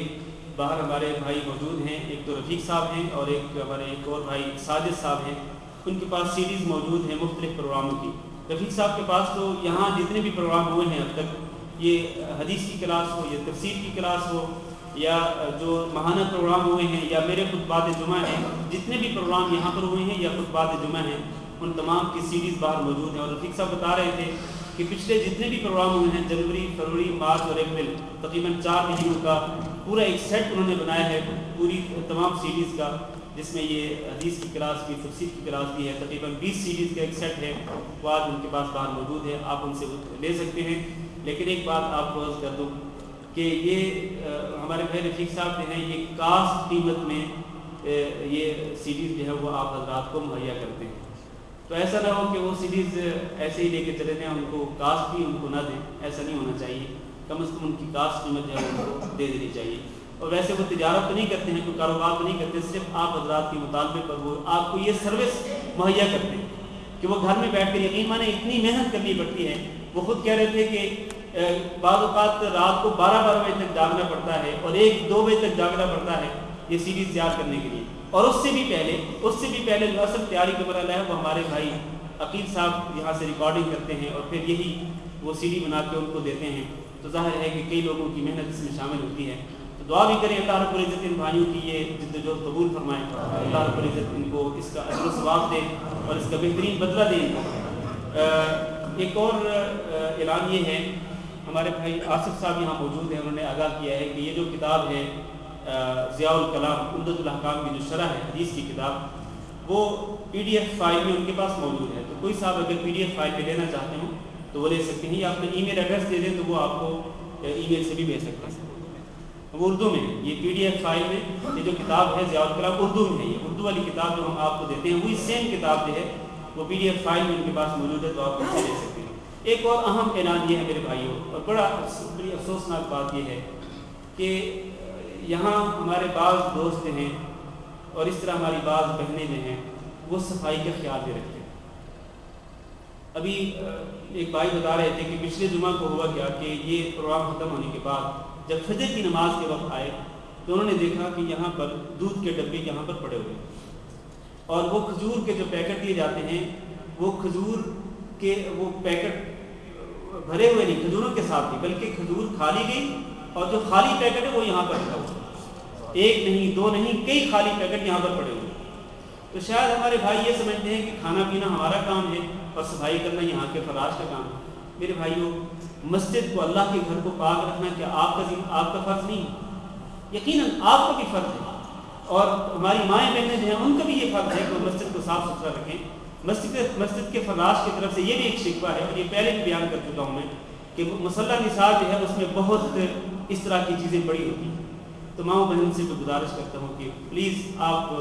باہر ہمارے بھائی موجود ہیں، ایک تو رفیق صاحب ہیں اور ہمارے ایک اور بھائی ساجد صاحب ہیں، ان کے پاس سیریز موجود ہیں مختلف پروگراموں کی۔ رفیق صاحب کے پاس تو یہاں جتنے بھی پروگرام ہوئے ہیں اب تک، یہ حدیث کی کلاس ہو یا تفسیر کی کلاس ہو یا جو ماہانہ پروگرام ہوئے ہیں یا میرے خطبات جمعہ ہیں، جتنے بھی پروگرام یہاں پر ہوئے ہیں یا خطبات جمعہ ہیں، ان تمام کی سیریز باہر موجود ہیں۔ اور رفیق صاحب بتا رہے تھے کہ پچھلے جتنے بھی پروگرام ہوئے ہیں جنوری، فروری، مارچ اور اپریل، تقریباً 4 مہینوں کا پورا ایک سیٹ انہوں نے بنایا ہے پوری تمام سیریز کا، جس میں یہ حدیث کی کلاس بھی، تفسیر کی کلاس بھی ہے، تقریباً 20 سیریز کا ایک سیٹ ہے، وہ آج ان کے پاس باہر موجود ہے، آپ ان سے لے سکتے ہیں۔ لیکن ایک بات آپ کو عرض کر دوں کہ یہ ہمارے بھائی رفیق صاحب جو ہیں یہ کاسٹ قیمت میں یہ سیریز جو ہے وہ آپ حضرات کو مہیا کرتے ہیں، تو ایسا نہ ہو کہ وہ سیریز ایسے ہی لے کے چلے جائیں، ان کو کاسٹ بھی ان کو نہ دیں، ایسا نہیں ہونا چاہیے۔ کم از کم ان کی کاسٹ قیمت جو ہے ان کو دے دینی چاہیے. اور ویسے وہ تجارت تو نہیں کرتے ہیں, کوئی کاروبار تو نہیں کرتے, صرف آپ حضرات کے مطالبے پر وہ آپ کو یہ سروس مہیا کرتے ہیں کہ وہ گھر میں بیٹھ کر, یقین مانے اتنی محنت کرنی پڑتی ہے. وہ خود کہہ رہے تھے کہ بعض اوقات رات کو 12 بجے تک جاگنا پڑتا ہے اور 1-2 بجے تک جاگنا پڑتا ہے یہ سیریز تیار کرنے کے لیے. اور اس سے بھی پہلے جو اصل تیاری کا مرحلہ ہے وہ ہمارے بھائی عقیل صاحب یہاں سے ریکارڈنگ کرتے ہیں اور پھر یہی وہ سی ڈی بنا کے ان کو دیتے ہیں. تو ظاہر ہے کہ کئی لوگوں کی محنت اس میں شامل ہوتی ہے. تو دعا بھی کریں اللہ رب العزت ان بھائیوں کی یہ جدوجہد قبول فرمائیں, اللہ رب العزت ان کو اس کا اجر و ثواب دے اور اس کا بہترین بدلہ دے. ایک اور اعلان یہ ہے, ہمارے بھائی آصف صاحب یہاں موجود ہیں, انہوں نے آگاہ کیا ہے کہ یہ جو کتاب ہے ضیاء الکلام عمدۃ الاحکام کی جو شرح ہے حدیث کی کتاب, وہ PDF فائل میں ان کے پاس موجود ہے. تو کوئی صاحب اگر PDF فائل پہ لینا چاہتے ہوں تو وہ لے سکتے ہیں, یا اپنا ای میل ایڈریس دے دیں تو وہ آپ کو ای میل سے بھی بھیج سکتے ہیں. وہ اردو میں یہ PDF فائل میں یہ جو کتاب ہے ضیاء الکلام اردو میں ہے. یہ اردو والی کتاب جو ہم آپ کو دیتے ہیں وہی سیم کتاب جو ہے وہ PDF فائل میں ان کے پاس موجود ہے, تو آپ اسے لے سکتے ہیں. ایک اور اہم اعلان یہ ہے میرے بھائیوں, اور بڑی افسوسناک بات یہ ہے کہ یہاں ہمارے بعض دوست ہیں اور اس طرح ہماری بعض بہنیں جو ہیں وہ صفائی کا خیال نہیں رکھتے. ابھی ایک بھائی بتا رہے تھے کہ پچھلے جمعہ کو ہوا کیا کہ یہ پروگرام ختم ہونے کے بعد جب فجر کی نماز کے وقت آئے تو انہوں نے دیکھا کہ یہاں پر دودھ کے ڈبے یہاں پر پڑے ہوئے, اور وہ کھجور کے جو پیکٹ دیے جاتے ہیں وہ کھجور کے وہ پیکٹ بھرے ہوئے نہیں, کھجوروں کے ساتھ نہیں بلکہ کھجور کھا لی گئی اور جو خالی پیکٹ ہے وہ یہاں پر رکھا ہوا, 1 نہیں 2 نہیں کئی خالی پیکٹ یہاں پر پڑے ہوئے. تو شاید ہمارے بھائی یہ سمجھتے ہیں کہ کھانا پینا ہمارا کام ہے اور صفائی کرنا یہاں کے فراش کا کام ہے. میرے بھائیوں, مسجد کو, اللہ کے گھر کو پاک رکھنا کیا آپ کا فرض نہیں ہے؟ یقیناً آپ کا بھی فرض ہے, اور ہماری مائیں بہنیں جو ہیں ان کا بھی یہ فرض ہے کہ وہ مسجد کو صاف ستھرا رکھیں. مسجد کے فراش کی طرف سے یہ بھی ایک شکوہ ہے, اور یہ پہلے بھی بیان کر چکا ہوں میں کہ مصلی نثار جو ہے اس میں بہت اس طرح کی چیزیں بڑی ہوتی ہیں. تو ماؤں بہن سے بھی گزارش کرتا ہوں کہ پلیز آپ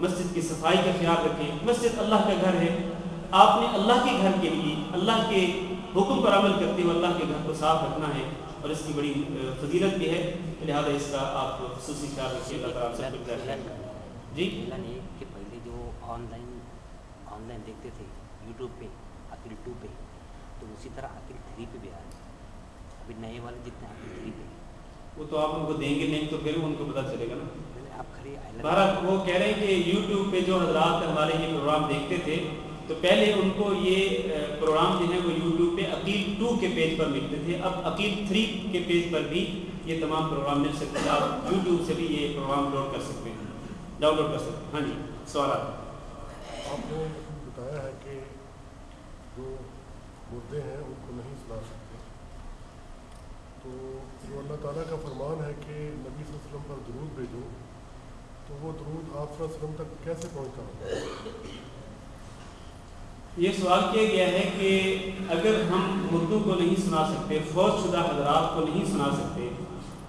مسجد کی صفائی کا خیال رکھیں. مسجد اللہ کا گھر ہے, آپ نے اللہ کے گھر کے لیے اللہ کے حکم پر عمل کرتے ہوئے اللہ کے گھر کو صاف رکھنا ہے, اور اس کی بڑی فضیلت بھی ہے, لہٰذا اس کا آپ خصوصی خیال رکھیے. اللہ تعالیٰ سب کچھ جائے. جی کہ پہلے جو آن لائن دیکھتے تھے یوٹیوب پہ عقیل 2 پہ, تو اسی طرح عقیل 3 پہ بھی آ رہے ہیں. ابھی نئے والے جتنے عقیل 3 پہ وہ تو آپ ان کو دیں گے نہیں تو پھر ان کو پتہ چلے گا نا. آپ کھڑے بہرحال وہ کہہ رہے ہیں کہ یوٹیوب پہ جو حضرات ہمارے یہ پروگرام دیکھتے تھے تو پہلے ان کو یہ پروگرام جو ہے وہ یوٹیوب پہ عقیل 2 کے پیج پر ملتے تھے. اب عقیل 3 کے پیج پر بھی یہ تمام پروگرام مل سکتے ہیں. آپ یوٹیوب سے بھی یہ پروگرام ڈاؤن لوڈ کر سکتے ہیں. ہاں جی, سوالات. آپ نے بتایا ہے کہ جو مردے ہیں ان کو نہیں سنا سکتے, تو جو اللہ تعالیٰ کا فرمان ہے کہ نبی صلی اللہ علیہ وسلم پر درود بھیجو, تو وہ درود آپ صلی اللہ علیہ وسلم تک کیسے پہنچتا ہوگا؟ یہ سوال کیا گیا ہے کہ اگر ہم مردوں کو نہیں سنا سکتے, فوت شدہ حضرات کو نہیں سنا سکتے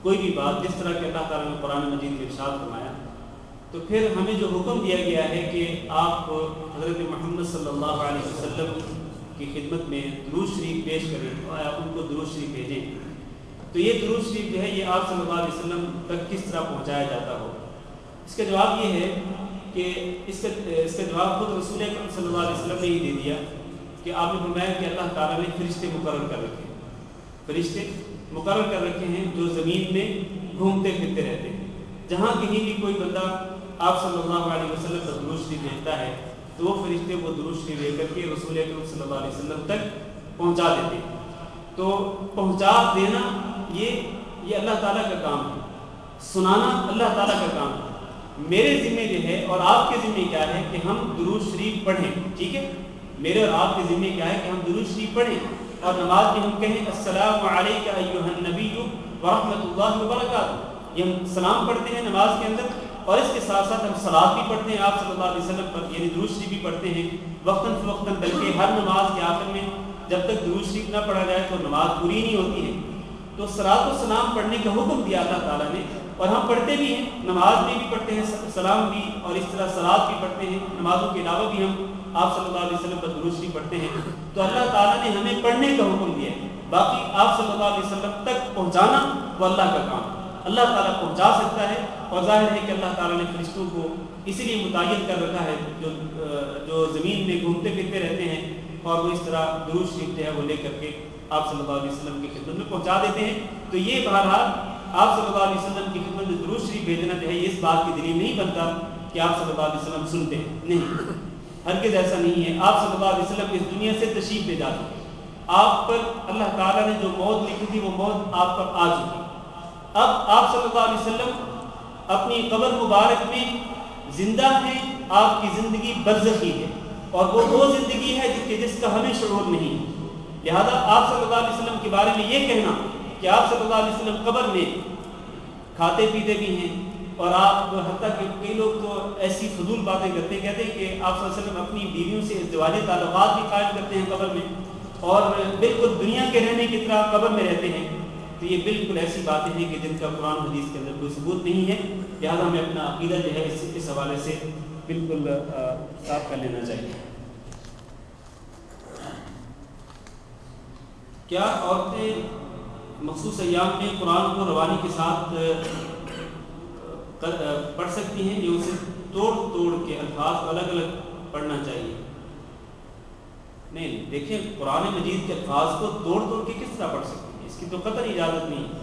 کوئی بھی بات, جس طرح کہ اللہ تعالیٰ نے قرآن مجید میں ارشاد فرمایا, تو پھر ہمیں جو حکم دیا گیا ہے کہ آپ حضرت محمد صلی اللہ علیہ وسلم کی خدمت میں درود شریف پیش کریں اور آپ ان کو درود شریف بھیجیں. تو یہ درود شریف جو ہے یہ آپ صلی اللہ علیہ وسلم تک کس طرح پہنچایا جاتا ہو؟ اس کا جواب یہ ہے کہ اس کا جواب خود رسول اکرم صلی اللہ علیہ وسلم نے ہی دے دیا کہ آپ نے فرمایا کہ اللہ تعالیٰ نے فرشتے مقرر کر رکھے ہیں, فرشتے مقرر کر رکھے ہیں جو زمین میں گھومتے پھرتے رہتے ہیں. جہاں کہیں بھی کوئی بندہ آپ صلی اللہ علیہ وسلم پر درود شریف بھیجتا ہے تو وہ فرشتے وہ درود شریف لے کر کے رسول اکرم صلی اللہ علیہ وسلم تک پہنچا دیتے ہیں. تو پہنچا دینا یہ اللہ تعالیٰ کا کام ہے, سنانا اللہ تعالیٰ کا کام ہے. میرے ذمہ جو ہے اور آپ کے ذمہ کیا ہے کہ ہم درود شریف پڑھیں. ٹھیک ہے, میرے اور آپ کے ذمہ کیا ہے کہ ہم درود شریف پڑھیں, اور نماز میں ہم کہیں السلام علیکہ ایھا النبی ورحمۃ اللہ وبرکاتہ. یہ ہم سلام پڑھتے ہیں نماز کے اندر, اور اس کے ساتھ ساتھ ہم صلوات بھی پڑھتے ہیں آپ صلی اللہ علیہ وسلم پر, یعنی درود شریف بھی پڑھتے ہیں وقتاً فوقتاً. بلکہ ہر نماز کے آخر میں جب تک درود شریف نہ پڑھا جائے تو نماز پوری نہیں ہوتی ہے. تو صلاۃ و سلام پڑھنے کا حکم دیا اللہ تعالیٰ نے, اور ہم پڑھتے بھی ہیں, نماز میں بھی پڑھتے ہیں سلام بھی, اور اس طرح صلوات بھی پڑھتے ہیں. نمازوں کے علاوہ بھی ہم آپ صلی اللہ علیہ وسلم پر درود شریف پڑھتے ہیں. تو اللہ تعالیٰ نے ہمیں پڑھنے کا حکم دیا ہے. باقی آپ صلی اللہ علیہ وسلم تک پہنچانا وہ اللہ کا کام، اللہ تعالیٰ پہنچا سکتا ہے، اور ظاہر ہے کہ اللہ تعالیٰ نے فرشتوں کو اسی لیے متعین کر رکھا ہے جو زمین میں گھومتے پھرتے رہتے ہیں، اور وہ اس طرح درود شریف جو ہے وہ لے کر کے آپ صلی اللہ علیہ وسلم کی خدمت میں پہنچا دیتے ہیں۔ تو یہ بہرحال آپ صلی اللہ علیہ وسلم کی خدمت میں درود شریف بھیجنا جو ہے یہ اس بات کی دلیل نہیں بنتا کہ آپ صلی اللہ علیہ وسلم سنتے ہیں، نہیں، ہرگز ایسا نہیں ہے۔ آپ صلی اللہ علیہ وسلم اس دنیا سے تشریف لے جا چکے، آپ پر اللہ تعالیٰ نے جو موت لکھی تھی وہ موت آپ پر آ چکی۔ اب آپ صلی اللہ علیہ وسلم اپنی قبر مبارک میں زندہ ہیں، آپ کی زندگی برزخی ہے، اور وہ زندگی ہے جس کا ہمیں شعور نہیں ہے۔ لہذا آپ صلی اللہ علیہ وسلم کے بارے میں یہ کہنا کہ آپ صلی اللہ علیہ وسلم قبر میں کھاتے پیتے بھی ہیں، اور آپ حتیٰ کہ کئی لوگ تو ایسی فضول باتیں کرتے ہیں، کہتے ہیں کہ آپ صلی اللہ علیہ وسلم اپنی بیویوں سے ازدواجی تعلقات بھی قائم کرتے ہیں قبر میں، اور بالکل دنیا کے رہنے کی طرح قبر میں رہتے ہیں، تو یہ بالکل ایسی باتیں ہیں کہ جن کا قرآن حدیث کے اندر کوئی ثبوت نہیں ہے۔ لہٰذا ہمیں اپنا عقیدہ جو ہے اس حوالے سے بالکل صاف کر لینا چاہیے۔ کیا عورتیں مخصوص ایام میں قرآن کو روانی کے ساتھ پڑھ سکتی ہیں، یا اسے توڑ کے الفاظ الگ الگ پڑھنا چاہیے؟ نہیں، دیکھیں قرآن مجید کے الفاظ کو توڑ کے کس طرح پڑھ سکتی ہیں، اس کی تو قطعی اجازت نہیں ہے۔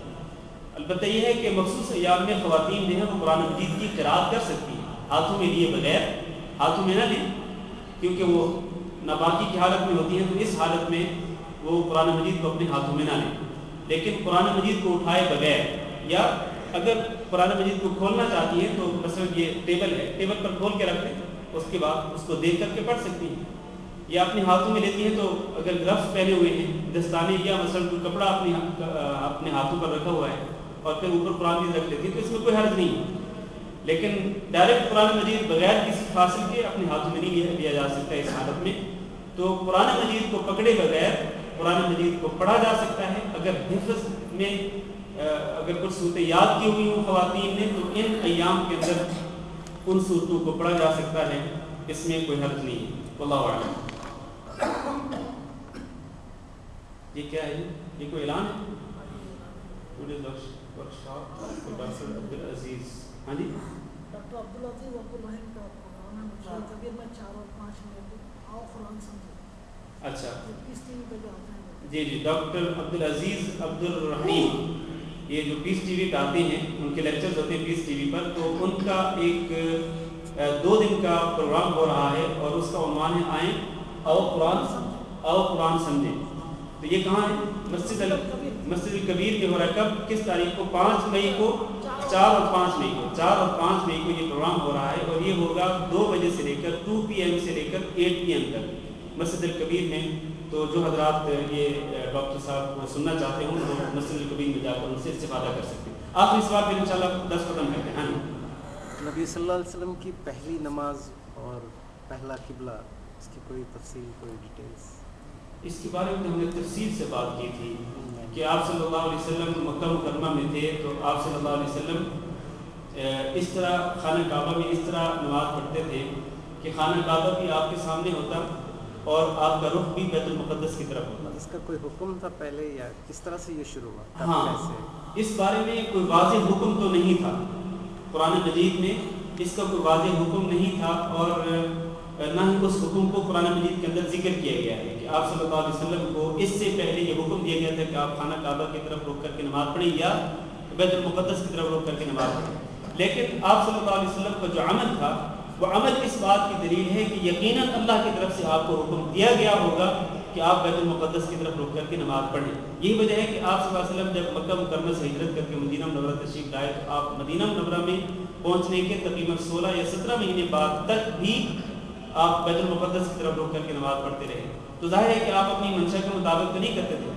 البتہ یہ ہے کہ مخصوص ایام میں خواتین جو ہیں وہ قرآن مجید کی قراءت کر سکتی ہیں، ہاتھوں میں لیے بغیر، ہاتھوں میں نہ لیں کیونکہ وہ ناپاکی کی حالت میں ہوتی ہیں، تو اس حالت میں وہ قرآن مجید کو اپنے ہاتھوں میں نہ لیں، لیکن قرآن مجید کو اٹھائے بغیر، یا اگر قرآن مجید کو کھولنا چاہتی ہیں تو مثلا یہ ٹیبل ہے، ٹیبل پر کھول کے رکھ دیں، اس کے بعد اس کو دیکھ کر کے پڑھ سکتی ہیں، یا اپنے ہاتھوں میں لیتی ہیں تو اگر گلفز پہنے ہوئے ہیں، دستانے، یا مثلا کوئی کپڑا اپنے ہاتھوں پر رکھا ہوا ہے اور پھر اوپر قرآن مجید رکھ لیتی ہیں تو اس میں کوئی حرج نہیں ہے، لیکن ڈائریکٹ قرآن مجید بغیر کسی فاصل کے اپنے ہاتھوں میں نہیں لیا جا سکتا اس حالت میں۔ تو قرآن مجید کو پکڑے بغیر قرآن مجید کو پڑھا جا سکتا ہے۔ اگر حفظ میں اگر کچھ صورتیں یاد کی ہوئی ہوں خواتین نے تو ان ایام کے اندر ان صورتوں کو پڑھا جا سکتا ہے، اس میں کوئی حرج نہیں ہے۔ واللہ اعلم۔ یہ کیا ہے؟ یہ کوئی اعلان ہے؟ ڈاکٹر عبدالعزیز، ہاں جی، ڈاکٹر عبدالعزیز عبدالرحیم کا پروگرام ہے مشاہد کبیر میں 4 اور 5 منٹ آؤ قرآن سمجھو۔ اچھا، پیس ٹی وی پہ جو آتے ہیں، جی، ڈاکٹر عبدالعزیز عبدالرحیم، یہ جو پیس ٹی وی پہ آتے ہیں، ان کے لیکچرز ہوتے ہیں پیس ٹی وی پر، تو ان کا ایک 2 دن کا پروگرام ہو رہا ہے، اور اس کا عنوان ہے آئیں آؤ قرآن سمجھیں۔ تو یہ کہاں ہے؟ مسجد الکبیر میں ہو رہا ہے۔ کب؟ کس تاریخ کو؟ 5 مئی کو، 4 اور 5 مئی کو، 4 اور 5 مئی کو یہ پروگرام ہو رہا ہے، اور یہ ہوگا 2 بجے سے لے کر 2 PM سے لے کر 8 PM تک مسجد الکبیر میں۔ تو جو حضرات یہ ڈاکٹر صاحب کو سننا چاہتے ہوں وہ مسجد الکبیر میں جا کر ان سے استفادہ کر سکتے ہیں۔ آخری سوال پھر انشاءاللہ 10 ختم کرتے ہیں۔ ہاں، نبی صلی اللہ علیہ وسلم کی پہلی نماز اور پہلا قبلہ، اس کی کوئی تفصیل، کوئی ڈیٹیلز؟ اس کے بارے میں ہم نے تفصیل سے بات کی تھی کہ آپ صلی اللہ علیہ وسلم مکہ مکرمہ میں تھے، تو آپ صلی اللہ علیہ وسلم اس طرح خانہ کعبہ میں اس طرح نماز پڑھتے تھے کہ خانہ کعبہ بھی آپ کے سامنے ہوتا اور آپ کا رخ بھی بیت المقدس کی طرف ہوتا۔ اس کا کوئی حکم تھا پہلے، یا کس طرح سے یہ شروع ہوا؟ ہاں، اس بارے میں کوئی واضح حکم تو نہیں تھا، قرآن مجید میں اس کا کوئی واضح حکم نہیں تھا، اور نہ ہی اس حکم کو قرآن مجید کے اندر ذکر کیا گیا ہے کہ آپ صلی اللہ علیہ وسلم کو اس سے پہلے یہ حکم دیا گیا تھا کہ آپ خانہ کعبہ کی طرف رخ کر کے نماز پڑھیں یا بیت المقدس کی طرف رخ کر کے نماز پڑھیں۔ لیکن آپ صلی اللہ علیہ وسلم کا جو عمل تھا وہ عمل اس بات کی دلیل ہے کہ یقیناً اللہ کی طرف سے آپ کو حکم دیا گیا ہوگا کہ آپ بیت المقدس کی طرف رخ کر کے نماز پڑھیں۔ یہی وجہ ہے کہ آپ صلی اللہ علیہ وسلم جب مکہ مکرمہ سے ہجرت کر کے مدینہ منورہ تشریف لائے تو آپ مدینہ منورہ میں پہنچنے کے تقریباً 16 یا 17 مہینے بعد تک بھی آپ بیت المقدس کی طرف رخ کر کے نماز پڑھتے رہے۔ تو ظاہر ہے کہ آپ اپنی منشا کے مطابق تو نہیں کرتے تھے،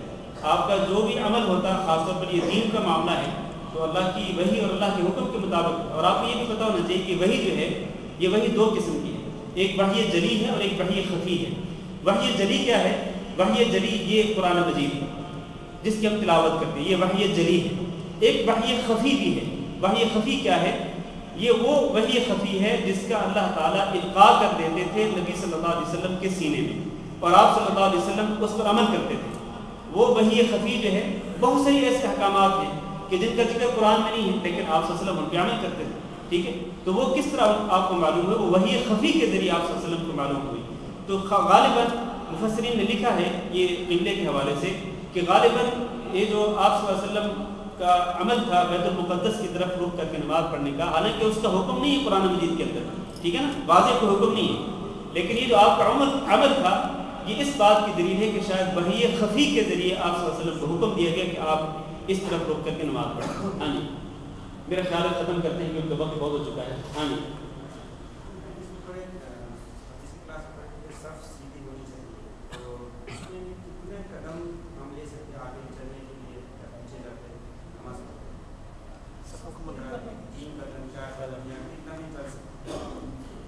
آپ کا جو بھی عمل ہوتا، خاص طور پر یہ دین کا معاملہ ہے تو اللہ کی وحی اور اللہ کے حکم کے مطابق۔ اور آپ کو یہ بھی پتہ ہونا چاہیے کہ وحی جو ہے یہ وحی 2 قسم کی ہے، ایک وحی جلی ہے اور ایک وحی خفی ہے۔ وحی جلی کیا ہے؟ وحی جلی یہ قرآن مجید ہے جس کی ہم تلاوت کرتے ہیں، یہ وحی جلی ہے۔ ایک وحی خفی بھی ہے۔ وحی خفی کیا ہے؟ یہ وہ وحی خفی ہے جس کا اللہ تعالیٰ القاء کر دیتے تھے نبی صلی اللہ علیہ وسلم کے سینے میں، اور آپ صلی اللہ علیہ وسلم اس پر عمل کرتے تھے۔ وہ وحی خفی جو ہے بہت ساری ایسے احکامات ہیں کہ جن کا ذکر قرآن میں نہیں ہے لیکن آپ صلی اللہ علیہ وسلم ان پہ عمل کرتے تھے. ٹھیک ہے, تو وہ کس طرح آپ کو معلوم ہوئے؟ وہ وحی خفی کے ذریعے آپ صلی اللہ علیہ وسلم کو معلوم ہوئی. تو غالباً مفسرین نے لکھا ہے یہ قبلے کے حوالے سے کہ غالباً یہ جو آپ صلی اللہ علیہ وسلم کا عمل تھا بیت المقدس کی طرف رخ کر کے نماز پڑھنے کا, حالانکہ اس کا حکم نہیں ہے قرآن مجید کے اندر, ٹھیک ہے نا, واضح کوئی حکم نہیں ہے, لیکن یہ جو آپ کا عمل تھا یہ اس بات کی دلیل ہے کہ شاید وحی خفی کے ذریعے آپ صلی اللہ علیہ وسلم کو حکم دیا گیا کہ آپ اس طرف رخ کر کے نماز پڑھیں. ہاں جی, میرا خیال ہے ختم کرتے ہیں کیونکہ وقت بہت ہو چکا ہے. ہاں جی,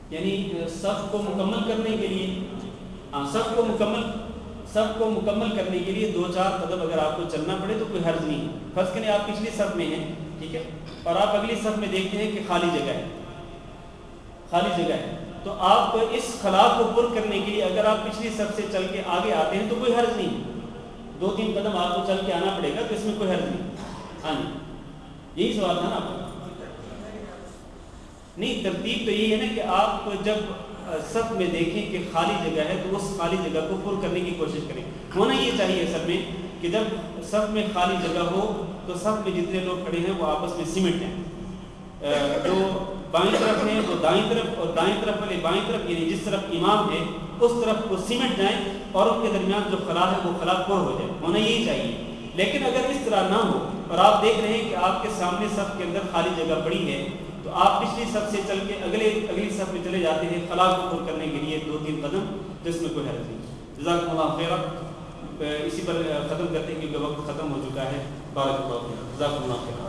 یعنی صف کو مکمل کرنے کے لیے صف کو مکمل کرنے کے لیے 2-4 قدم اگر آپ کو چلنا پڑے تو کوئی حرج نہیں ہے. فرض کریں آپ پچھلی صف میں ہیں, ٹھیک ہے, اور آپ اگلی صف میں دیکھتے ہیں کہ خالی جگہ ہے, تو آپ اس خلا کو پر کرنے کے لیے اگر آپ پچھلی صف سے چل کے آگے آتے ہیں تو کوئی حرج نہیں, 2-3 قدم آپ کو چل کے آنا پڑے گا تو اس میں کوئی حرج نہیں. ہاں جی, یہی سوال تھا نا آپ کا؟ نہیں, ترتیب تو یہی ہے نا کہ آپ جب صف میں دیکھیں کہ خالی جگہ ہے تو اس خالی جگہ کو پر کرنے کی کوشش کریں. ہونا یہ چاہیے اصل میں کہ جب صف میں خالی جگہ ہو تو صف میں جتنے لوگ کھڑے ہیں وہ آپس میں سمٹ ہیں, جو بائیں طرف ہیں وہ دائیں طرف اور دائیں طرف والے بائیں طرف, یعنی جس طرف امام ہے اس طرف وہ سمٹ جائیں اور ان کے درمیان جو خلا ہے وہ خلا پر ہو جائے. ہونا یہی چاہیے. لیکن اگر اس طرح نہ ہو اور آپ دیکھ رہے ہیں کہ آپ کے سامنے صف کے اندر خالی جگہ پڑی ہے تو آپ پچھلی صف سے چل کے اگلی صف میں چلے جاتے ہیں خلا کو پر کرنے کے لیے 2-3 قدم, جس میں کوئی حرج نہیں. جزاکم اللہ خیر. اسی پر ختم کرتے ہیں کیونکہ وقت ختم ہو چکا ہے. بارک اللہ فیک. جزاکم اللہ خیر.